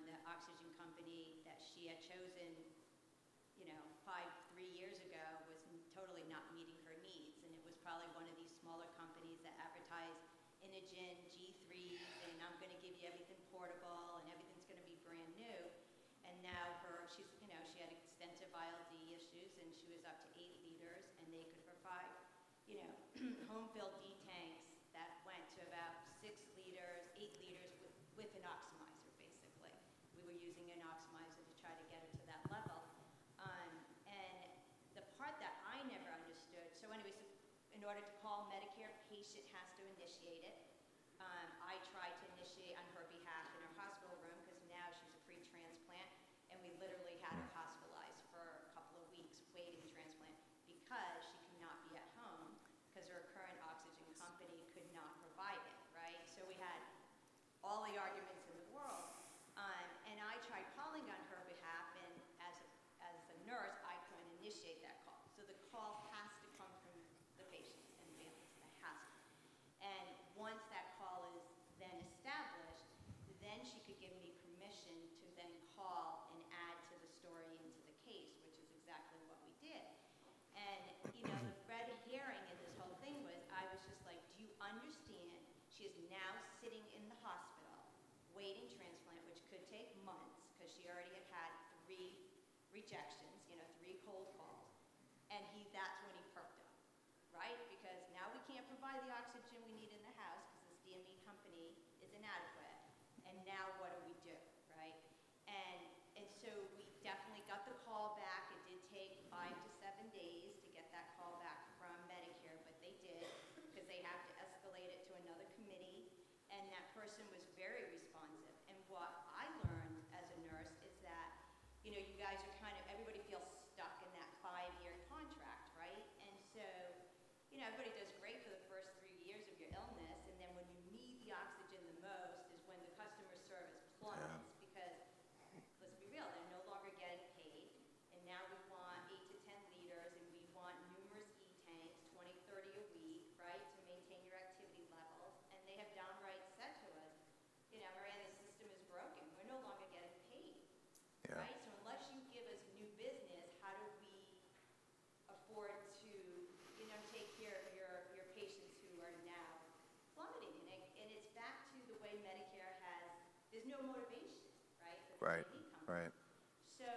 The oxygen company that she had chosen, you know, 3 years ago was totally not meeting her needs. And it was probably one of these smaller companies that advertise Inogen, G3s, and I'm going to give you everything portable and everything's going to be brand new. And now she had extensive ILD issues, and she was up to 8 liters, and they could provide, you know, home-filled D tanks that went to about 6 liters, 8 liters with an oxidizer, basically. We were using an oxidizer to try to get her to that level. And the part that I never understood, so anyways, in order to call Medicare, patient has to initiate it. I tried to initiate on her behalf in her hospital room because now she's a pre-transplant, and we literally had her hospitalized for a couple of weeks waiting transplant because she could not be at home because her current oxygen company could not provide it, right? So we had all the arguments in the world, and I tried calling on her behalf, and as a nurse, I couldn't initiate that call. So the call has to come from the patient and families. It has to. And once that call is then established, then she could give me permission to then call and add to the story into the case, which is exactly what we did. And, you know, the red herring in this whole thing was, I was just like, do you understand? She is now sitting in the hospital waiting transplant, which could take months because she already had 3 rejections, you know, 3 cold calls. And that's when he perked up, right? Because now we can't provide the oxygen we need in the house because this DME company is inadequate. And now what do we do, right? And so we definitely got the call back. It did take 5 to 7 days to get that call back from Medicare, but they did because they have to escalate it to another committee. And that person was very responsive. And what I learned as a nurse is that, you know, you guys are everybody feels stuck in that 5-year contract, right? And so, you know, everybody does great for the first 3 years of your illness, and then when you need the oxygen the most is when the customer service plummets because, let's be real, they're no longer getting paid, and now we want 8 to 10 liters, and we want numerous E-tanks, 20, 30 a week, right, to maintain your activity levels, and they have downright said to us, you know, Marianne, the system is broken. We're no longer getting paid, Yeah. right? So unless you give us new business, how do we afford to, you know, take care of your patients who are now plummeting? And it's back to the way Medicare there's no motivation, right? For the Right. DME company. Right. So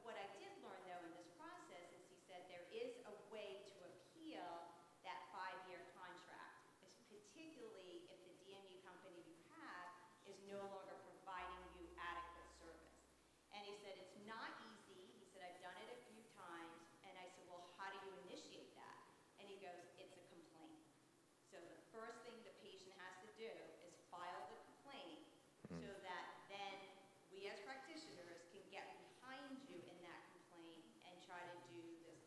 what I did learn, though, in this process is he said there is a way to appeal that 5-year contract, particularly if the DME company you have is no longer providing you adequate service. And he said it's not easy. He said, I've done it a few times. And I said, well, how do you initiate that? And he goes, it's a complaint. So the first thing the patient has to do is file the complaint so that then we as practitioners can get behind you in that complaint and try to do this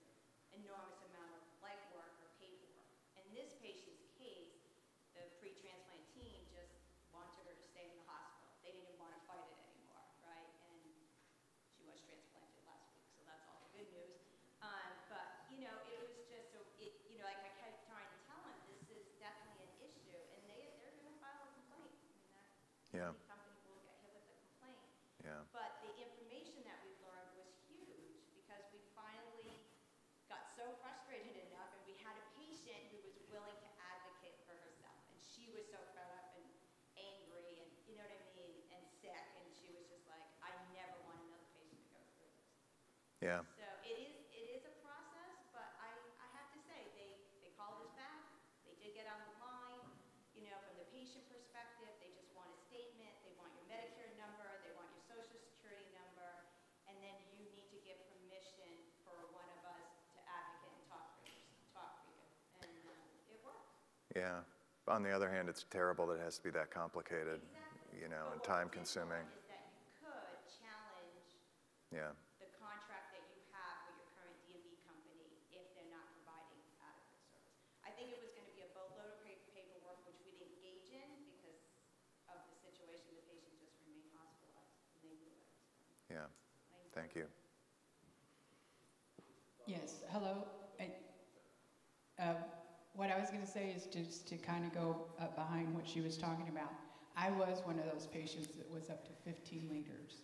enormous amount of legwork or paperwork. In this patient's case, the pre-transplant team just wanted her to stay in the hospital. They didn't even want to fight it anymore, right? And she was transplanted last week, so that's all the good news. But, you know, it was just so, you know, like I kept trying to tell him, this is definitely an issue, and they're going to file a complaint. I mean, Yeah. the company will get hit with a complaint. Yeah. But the information that we learned was huge because we finally got so frustrated enough, and we had a patient who was willing to advocate for herself, and she was so fed up and angry, and you know what I mean, and sick, and she was just like, I never want another patient to go through this. Yeah. So it is a process, but I have to say, they called us back. They did get on the line. You know, from the patient perspective, they just Yeah. On the other hand, it's terrible that it has to be that complicated, you know, and time consuming. Is that you could challenge Yeah. the contract that you have with your current DME company if they're not providing adequate service. I think it was going to be a boatload of paperwork, which we didn't engage in because of the situation. The patient just remained hospitalized, and they knew it. Yeah. Thank you. Yes, hello. What I was going to say is just to kind of go up behind what she was talking about. I was one of those patients that was up to 15 liters.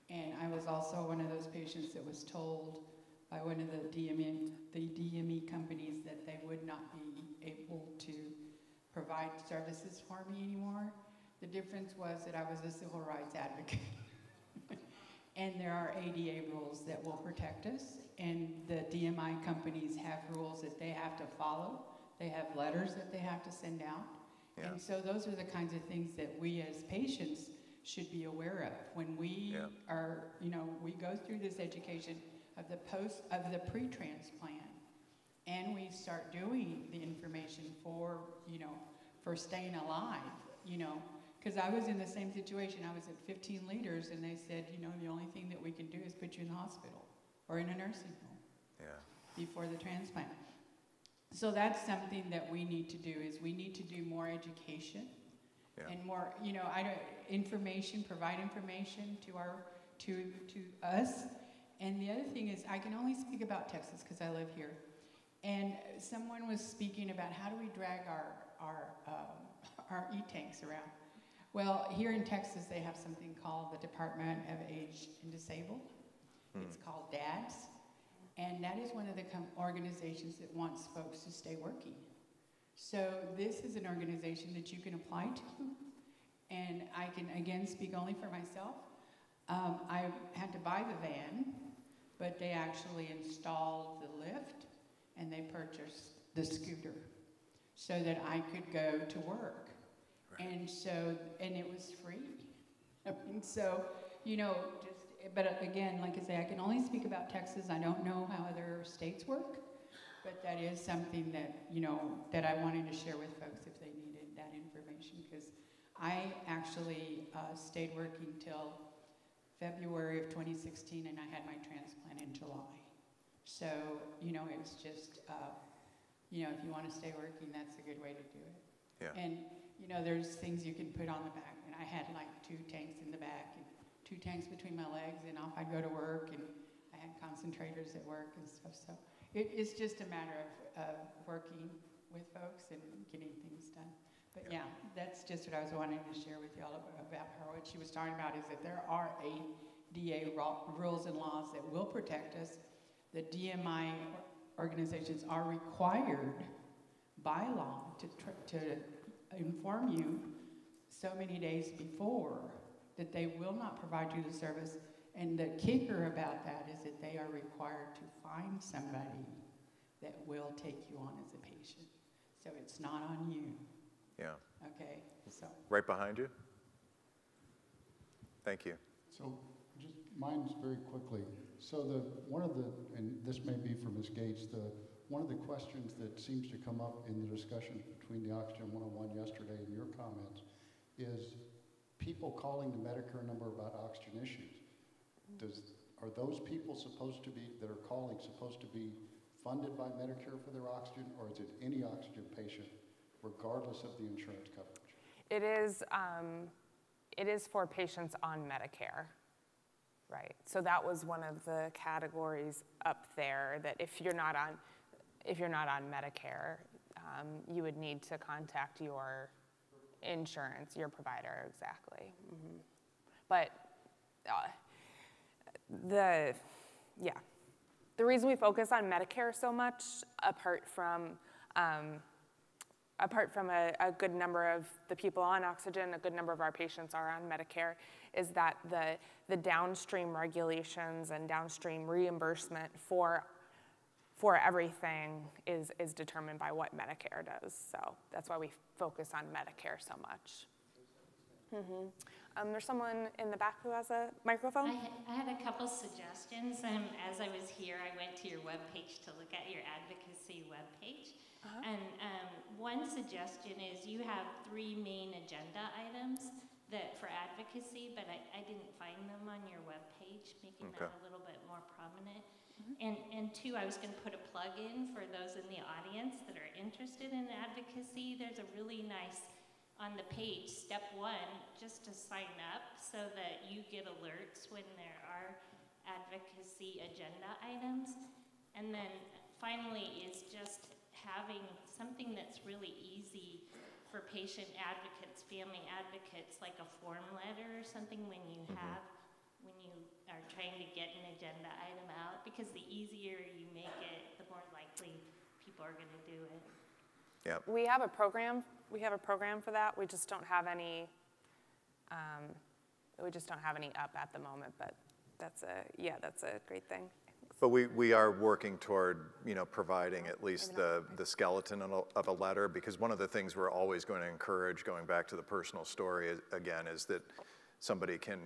And I was also one of those patients that was told by one of the DME companies that they would not be able to provide services for me anymore. The difference was that I was a civil rights advocate. And there are ADA rules that will protect us. And the DMI companies have rules that they have to follow. They have letters that they have to send out. Yeah. And so those are the kinds of things that we as patients should be aware of. When we are, you know, we go through this education of the pre-transplant, and we start doing the information for, you know, for staying alive, you know, because I was in the same situation. I was at 15 liters, and they said, you know, the only thing that we can do is put you in the hospital or in a nursing home before the transplant. So that's something that we need to do, is we need to do more education and more, you know, provide information to us. And the other thing is, I can only speak about Texas because I live here. And someone was speaking about how do we drag our e-tanks around. Well, here in Texas, they have something called the Department of Aged and Disabled. It's called DADS. And that is one of the organizations that wants folks to stay working. So this is an organization that you can apply to. And I can, again, speak only for myself. I had to buy the van, but they actually installed the lift, and they purchased the scooter so that I could go to work. Right. And so, and it was free. I mean, so, you know, but again, like I say, I can only speak about Texas. I don't know how other states work, but that is something that, you know, that I wanted to share with folks if they needed that information, because I actually stayed working till February of 2016, and I had my transplant in July. So, you know, it's just, you know, if you want to stay working, that's a good way to do it. Yeah. And, you know, there's things you can put on the back, and I had like 2 tanks in the back, and 2 tanks between my legs, and off I'd go to work, and I had concentrators at work and stuff. So it's just a matter of working with folks and getting things done. But yeah, that's just what I was wanting to share with y'all about her. What she was talking about is that there are ADA rules and laws that will protect us. The DMI organizations are required by law to inform you so many days before that they will not provide you the service. And the kicker about that is that they are required to find somebody that will take you on as a patient. So it's not on you. Yeah. Okay, so. Right behind you. Thank you. So just mine's very quickly. So and this may be for Ms. Gates, one of the questions that seems to come up in the discussion between the Oxygen 101 yesterday and your comments is people calling the Medicare number about oxygen issues. Are those people that are calling supposed to be funded by Medicare for their oxygen, or is it any oxygen patient, regardless of the insurance coverage? It is for patients on Medicare, right? So that was one of the categories up there, that if you're not on Medicare, you would need to contact your insurance, your provider, exactly. Mm-hmm. But the reason we focus on Medicare so much, apart from a good number of the people on oxygen, a good number of our patients are on Medicare, is that the downstream regulations and downstream reimbursement for everything is determined by what Medicare does. So that's why we focus on Medicare so much. Mm-hmm. There's someone in the back who has a microphone. I had a couple suggestions. As I was here, I went to your webpage to look at your advocacy webpage. And one suggestion is you have 3 main agenda items that for advocacy, but I didn't find them on your webpage, making that a little bit more prominent. And 2, I was going to put a plug in for those in the audience that are interested in advocacy. There's a really nice, on the page, step 1, just to sign up so that you get alerts when there are advocacy agenda items. And then finally is just having something that's really easy for patient advocates, family advocates, like a form letter or something when you have, when you are trying to get an agenda item out, because the easier you make it, the more likely people are going to do it. Yeah. We have a program for that. We just don't have any, up at the moment, but that's a great thing. But we are working toward, providing at least the skeleton of a letter, because one of the things we're always going to encourage, going back to the personal story again, is that somebody can,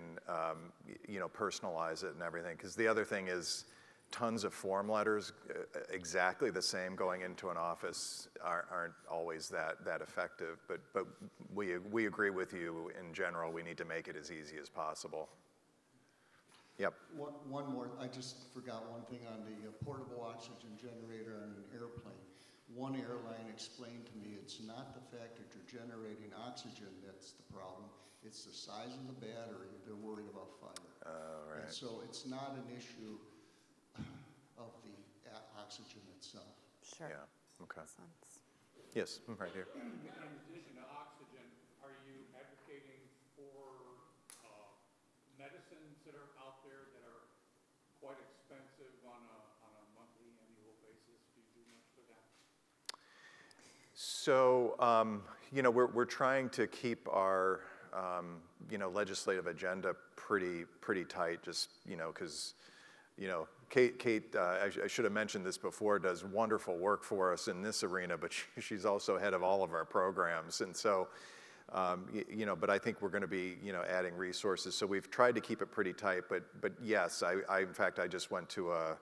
personalize it and everything. Because the other thing is tons of form letters, exactly the same going into an office, aren't always that effective. But we agree with you in general. We need to make it as easy as possible. Yep. One more, I just forgot one thing on the portable oxygen generator on an airplane. One airline explained to me it's not the fact that you're generating oxygen that's the problem, it's the size of the battery. They're worried about fire. Oh, right. And so it's not an issue of the oxygen itself. Sure. Yeah, okay. Makes sense. Yes, right here. In addition to oxygen, are you advocating for medicines that are out there that are quite expensive on a monthly, annual basis? Do you do much for that? So, we're trying to keep our, legislative agenda pretty tight, just, because, Kate, I should have mentioned this before, does wonderful work for us in this arena, but she's also head of all of our programs. And so, but I think we're going to be, adding resources. So we've tried to keep it pretty tight, but yes, in fact, I just went to a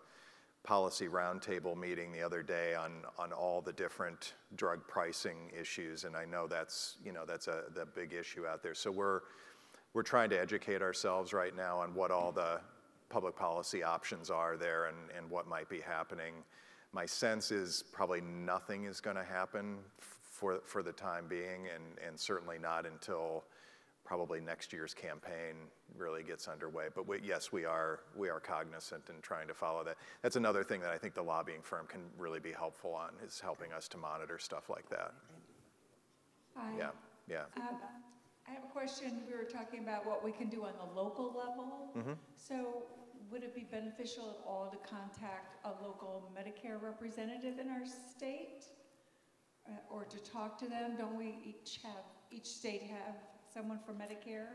policy roundtable meeting the other day on all the different drug pricing issues, and I know that's the big issue out there. So we're trying to educate ourselves right now on what all the public policy options are there and what might be happening. My sense is probably nothing is going to happen for the time being, and certainly not until probably next year's campaign really gets underway. But yes, we are cognizant and trying to follow that. That's another thing that I think the lobbying firm can really be helpful on, is helping us to monitor stuff like that. Hi. Yeah. I have a question. We were talking about what we can do on the local level. Mm-hmm. So would it be beneficial at all to contact a local Medicare representative in our state? Or to talk to them? Don't we each state have someone for Medicare?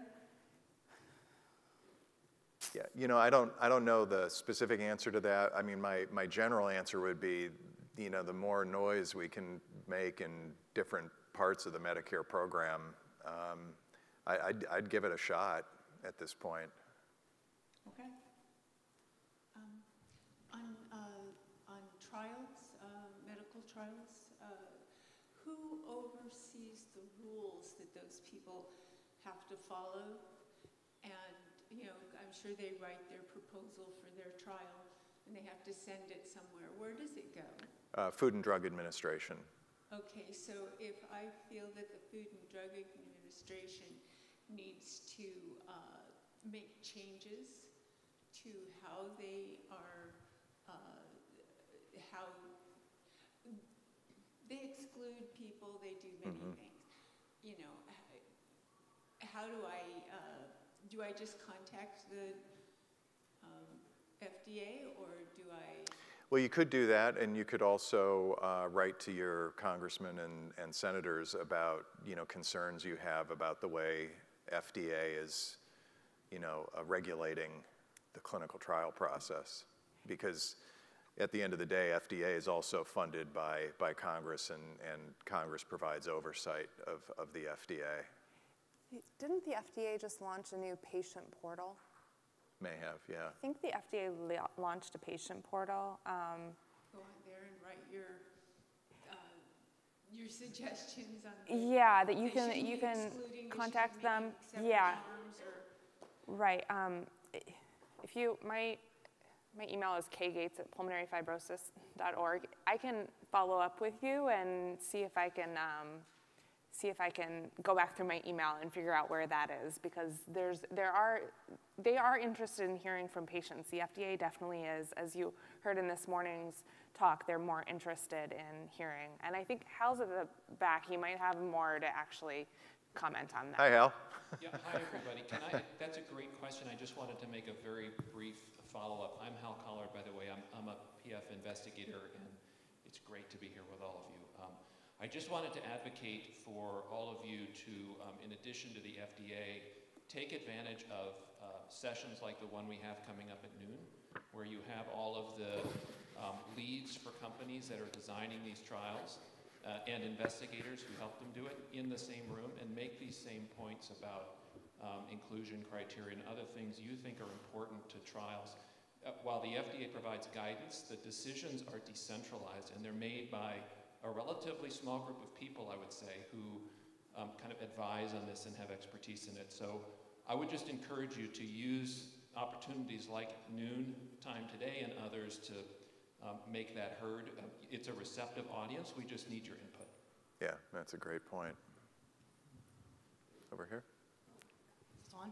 Yeah, I don't know the specific answer to that. I mean, my general answer would be, the more noise we can make in different parts of the Medicare program, I'd give it a shot at this point. Okay. On trials, medical trials, who oversees the rules that those people have to follow? And, I'm sure they write their proposal for their trial and they have to send it somewhere. Where does it go? Food and Drug Administration. Okay, so if I feel that the Food and Drug Administration needs to make changes to how they are, how they exclude people, they do many things. How do I just contact the FDA, or do I? Well, you could do that, and you could also write to your congressmen and senators about, concerns you have about the way FDA is, regulating the clinical trial process. Because at the end of the day, FDA is also funded by Congress, and Congress provides oversight of the FDA. Didn't the FDA just launch a new patient portal? May have, yeah. I think the FDA launched a patient portal. Go on there and write your your suggestions on yeah, that you they can shouldn't you be can excluding, they contact should be them. making separate Yeah, forms or right. If you my email is kgates@pulmonaryfibrosis.org. I can follow up with you and see if I can go back through my email and figure out where that is, because they are interested in hearing from patients. The FDA definitely is, as you heard in this morning's talk. They're more interested in hearing, and I think Hal's at the back. He might have more to actually comment on that. Hi, Hal. Yeah, hi everybody. That's a great question. I just wanted to make a very brief follow-up. I'm Hal Collard, by the way. I'm a PF investigator, and it's great to be here with all of you. I just wanted to advocate for all of you to, in addition to the FDA, take advantage of sessions like the one we have coming up at noon, where you have all of the leads for companies that are designing these trials and investigators who help them do it in the same room, and make these same points about inclusion criteria and other things you think are important to trials. While the FDA provides guidance, the decisions are decentralized, and they're made by a relatively small group of people, I would say, who kind of advise on this and have expertise in it. So I would just encourage you to use opportunities like noon time today and others to make that heard. It's a receptive audience. We just need your input. Yeah, that's a great point. Over here. Is this on?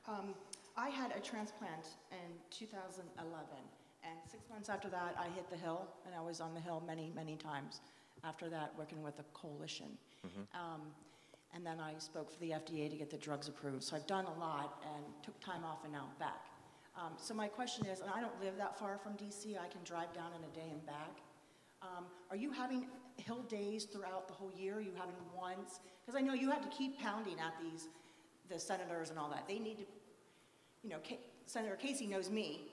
Okay. I had a transplant in 2011. And 6 months after that, I hit the Hill, and I was on the Hill many, many times. After that, working with a coalition. And then I spoke for the FDA to get the drugs approved. So I've done a lot and took time off and now back. So my question is, and I don't live that far from DC, I can drive down in a day and back. Are you having Hill days throughout the whole year? Are you having once? Because I know you have to keep pounding at the senators and all that. They need to, you know, Senator Casey knows me.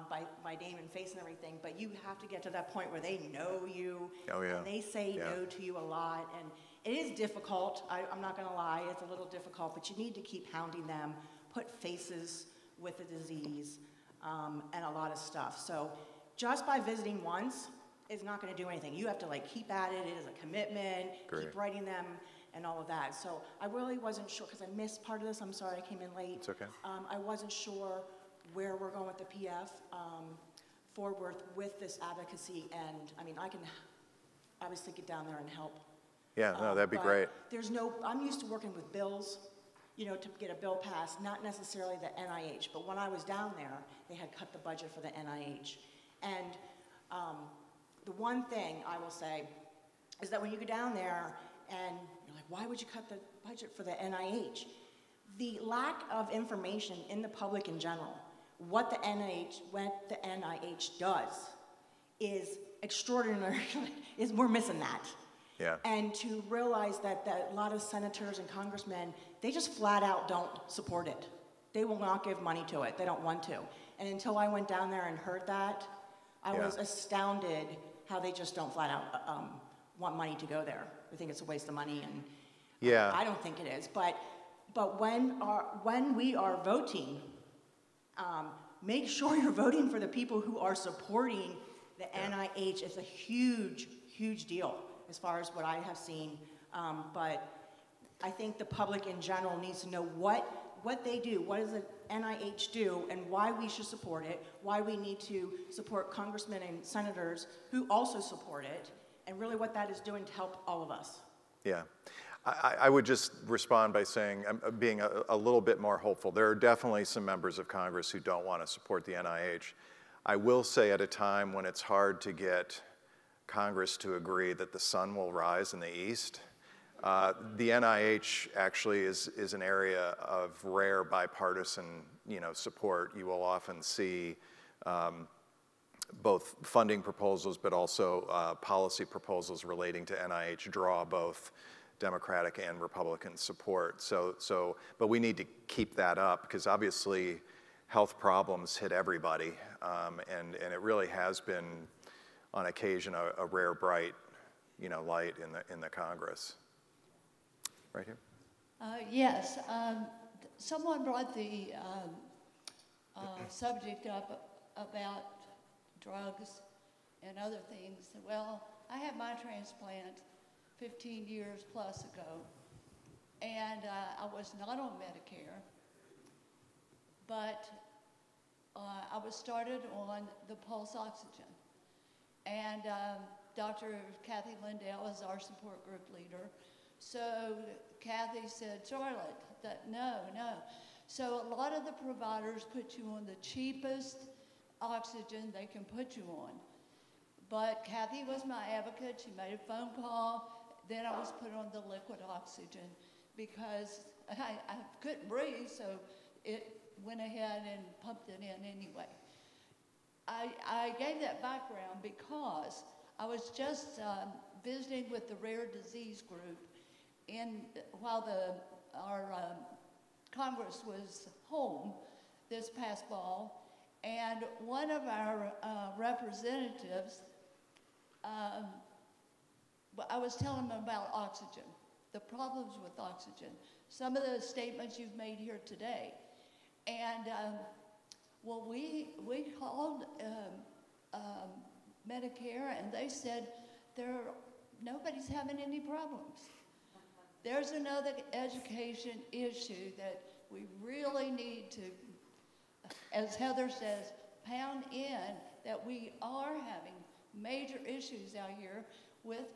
By name and face and everything, but you have to get to that point where they know you, and they say no to you a lot, and it is difficult. I'm not going to lie, it's a little difficult, but you need to keep hounding them, put faces with the disease, and a lot of stuff. So just by visiting once is not going to do anything. You have to keep at it. It is a commitment. Great. Keep writing them and all of that. So I really wasn't sure, because I missed part of this. I'm sorry I came in late. It's okay. I wasn't sure where we're going with the PF forward with this advocacy, and I mean, I can obviously get down there and help. Yeah, no, that'd be great. I'm used to working with bills, you know, to get a bill passed, not necessarily the NIH, but when I was down there, they had cut the budget for the NIH. And the one thing I will say is that when you go down there and you're like, why would you cut the budget for the NIH? The lack of information in the public in general, what the NIH does is extraordinary. We're missing that. Yeah. And to realize that a lot of senators and congressmen, they just flat out don't support it. They will not give money to it. They don't want to. And until I went down there and heard that, I was astounded how they just don't flat out want money to go there. They think it's a waste of money, and I don't think it is. But when we are voting, make sure you're voting for the people who are supporting the NIH. It's a huge, huge deal as far as what I have seen. But I think the public in general needs to know what they do, what does the NIH do, and why we should support it, why we need to support congressmen and senators who also support it, and really what that is doing to help all of us. Yeah. I would just respond by saying, being a little bit more hopeful. There are definitely some members of Congress who don't want to support the NIH. I will say at a time when it's hard to get Congress to agree that the sun will rise in the east, the NIH actually is an area of rare bipartisan, support. You will often see both funding proposals, but also policy proposals relating to NIH draw both Democratic and Republican support. But we need to keep that up, because obviously health problems hit everybody, and it really has been on occasion a rare bright, light in the Congress. Right here. Yes, someone brought the subject up about drugs and other things. Well, I had my transplant 15 years plus ago. And I was not on Medicare, but I was started on the pulse oxygen. And Dr. Kathy Lindell is our support group leader. So Kathy said, Charlotte, no. So a lot of the providers put you on the cheapest oxygen they can put you on. But Kathy was my advocate. She made a phone call. Then I was put on the liquid oxygen because I couldn't breathe, so it went ahead and pumped it in anyway. I gave that background because I was just visiting with the rare disease group while our Congress was home this past fall, and one of our representatives, I was telling them about oxygen, the problems with oxygen, some of the statements you've made here today. And well, we called Medicare, and they said nobody's having any problems. There's another education issue that we really need to, as Heather says, pound in, that we are having major issues out here with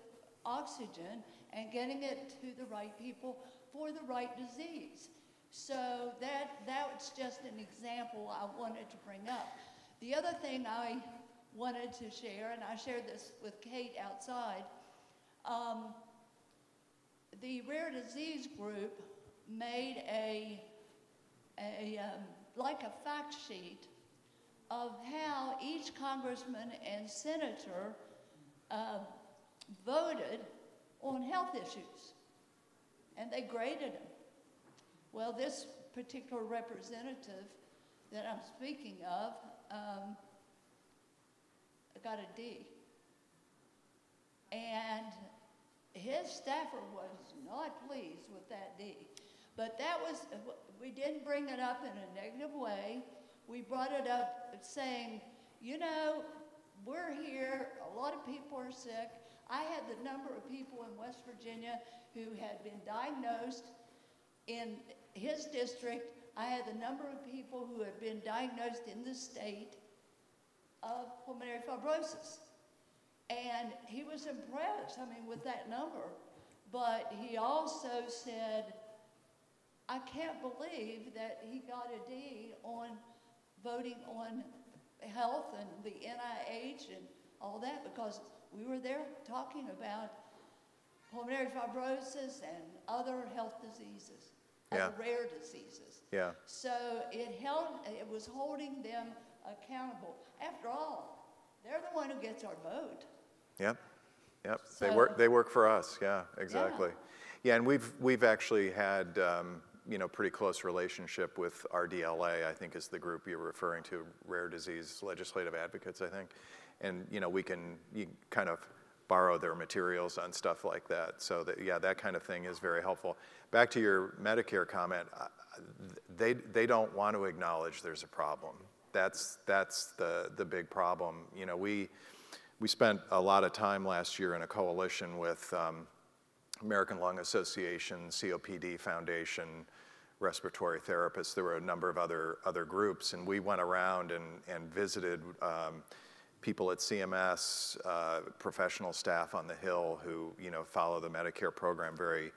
oxygen and getting it to the right people for the right disease. So that's just an example I wanted to bring up. The other thing I wanted to share, and I shared this with Kate outside, the rare disease group made like a fact sheet of how each congressman and senator voted on health issues, and they graded them. Well, this particular representative that I'm speaking of got a D. And his staffer was not pleased with that D. But we didn't bring it up in a negative way. We brought it up saying, you know, we're here, a lot of people are sick. I had the number of people in West Virginia who had been diagnosed. In his district, I had the number of people who had been diagnosed in the state of pulmonary fibrosis. And he was impressed, with that number. But he also said, I can't believe that he got a D on voting on health and the NIH and all that, because we were there talking about pulmonary fibrosis and other health diseases, other rare diseases. Yeah. So it was holding them accountable. After all, they're the one who gets our vote. Yep. So, they work for us. Yeah, exactly. Yeah, and we've actually had pretty close relationship with RDLA, I think is the group you're referring to, Rare Disease Legislative Advocates, I think. And you kind of borrow their materials on stuff like that. So that kind of thing is very helpful. Back to your Medicare comment, they don't want to acknowledge there's a problem. That's the big problem. We spent a lot of time last year in a coalition with American Lung Association, COPD Foundation, respiratory therapists. There were a number of other groups, and we went around and visited people at CMS, professional staff on the Hill who follow the Medicare program very,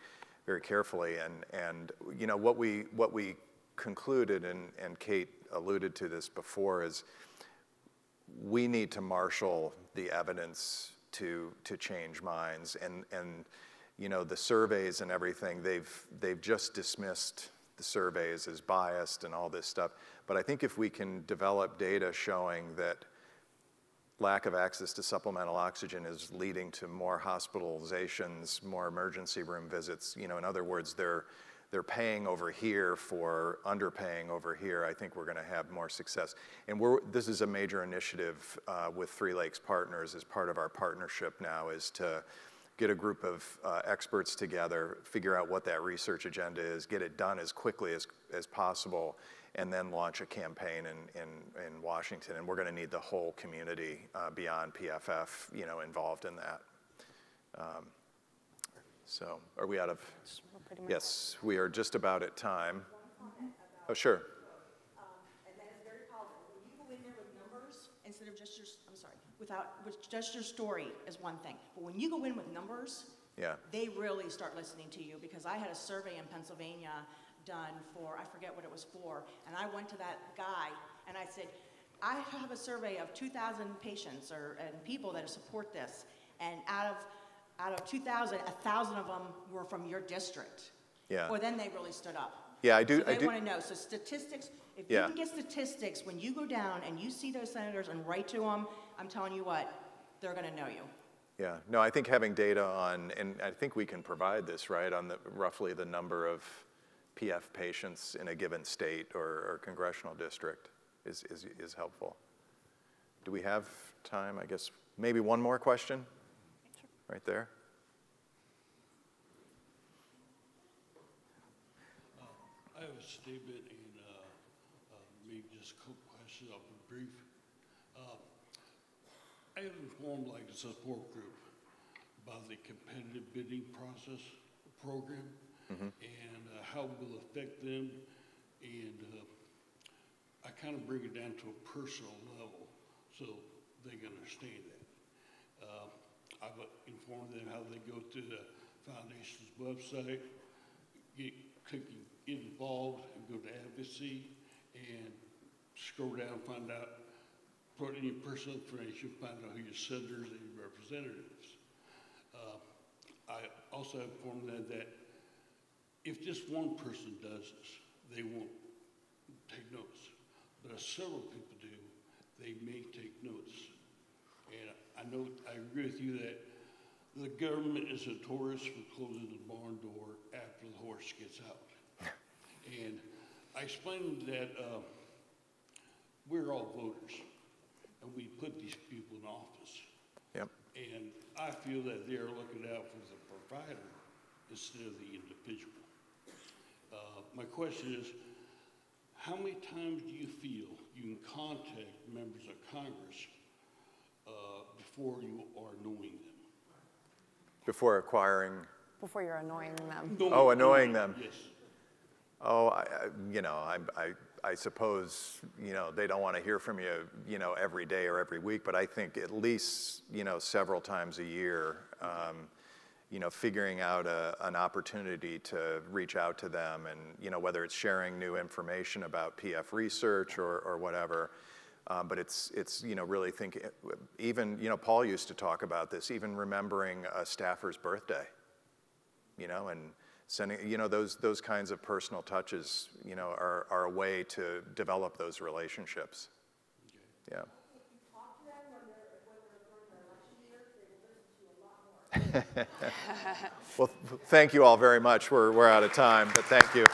very carefully. And what we concluded, and Kate alluded to this before, is we need to marshal the evidence to change minds. And the surveys and everything, they've just dismissed the surveys as biased and all this stuff. But I think if we can develop data showing that lack of access to supplemental oxygen is leading to more hospitalizations, more emergency room visits, in other words, they're paying over here for underpaying over here, I think we're going to have more success. And this is a major initiative with Three Lakes Partners as part of our partnership now, is to get a group of experts together, figure out what that research agenda is, get it done as quickly as possible, and then launch a campaign in Washington. And we're going to need the whole community beyond PFF, involved in that. So are we out of? Pretty much. Yes, we are just about at time. Oh, sure. And that is very powerful. When you go in there with numbers instead of just your, I'm sorry, with just your story is one thing. But when you go in with numbers, Yeah. they really start listening to you, because I had a survey in Pennsylvania done for, I forget what it was for, and I went to that guy and I said, I have a survey of 2,000 patients and people that support this, and out of 2,000, 1,000 of them were from your district. Yeah. Well, then they really stood up. Yeah, I do. So they want to know. So statistics, if you can get statistics, when you go down and you see those senators and write to them, I'm telling you what, they're going to know you. Yeah, no, I think having data on, and I think we can provide this, right, on roughly the number of PF patients in a given state or congressional district is helpful. Do we have time? I guess maybe one more question? Sure. Right there. I have a statement and maybe just a couple questions. I'll be brief. I have informed like a support group about the competitive bidding process program and how it will affect them, and I kind of bring it down to a personal level so they can understand that. I've informed them how they go to the foundation's website, click get involved and go to Advocacy and scroll down, find out, put in your personal information, find out who your senators and your representatives. I also informed them that if just one person does this, they won't take notes. But if several people do, they may take notes. And I agree with you that the government is notorious for closing the barn door after the horse gets out. And I explained that we're all voters, and we put these people in office. Yep. And I feel that they're looking out for the provider instead of the individual. My question is, how many times do you feel you can contact members of Congress before you are annoying them? Before acquiring? Before you're annoying them. Oh, annoying them. Yes. Oh, I suppose, they don't want to hear from you, every day or every week, but I think at least, several times a year, figuring out an opportunity to reach out to them and, whether it's sharing new information about PF research or whatever, but it's really thinking, even, Paul used to talk about this, even remembering a staffer's birthday, and sending, those kinds of personal touches, are a way to develop those relationships. Okay. Yeah. Well, thank you all very much. We're out of time, but thank you.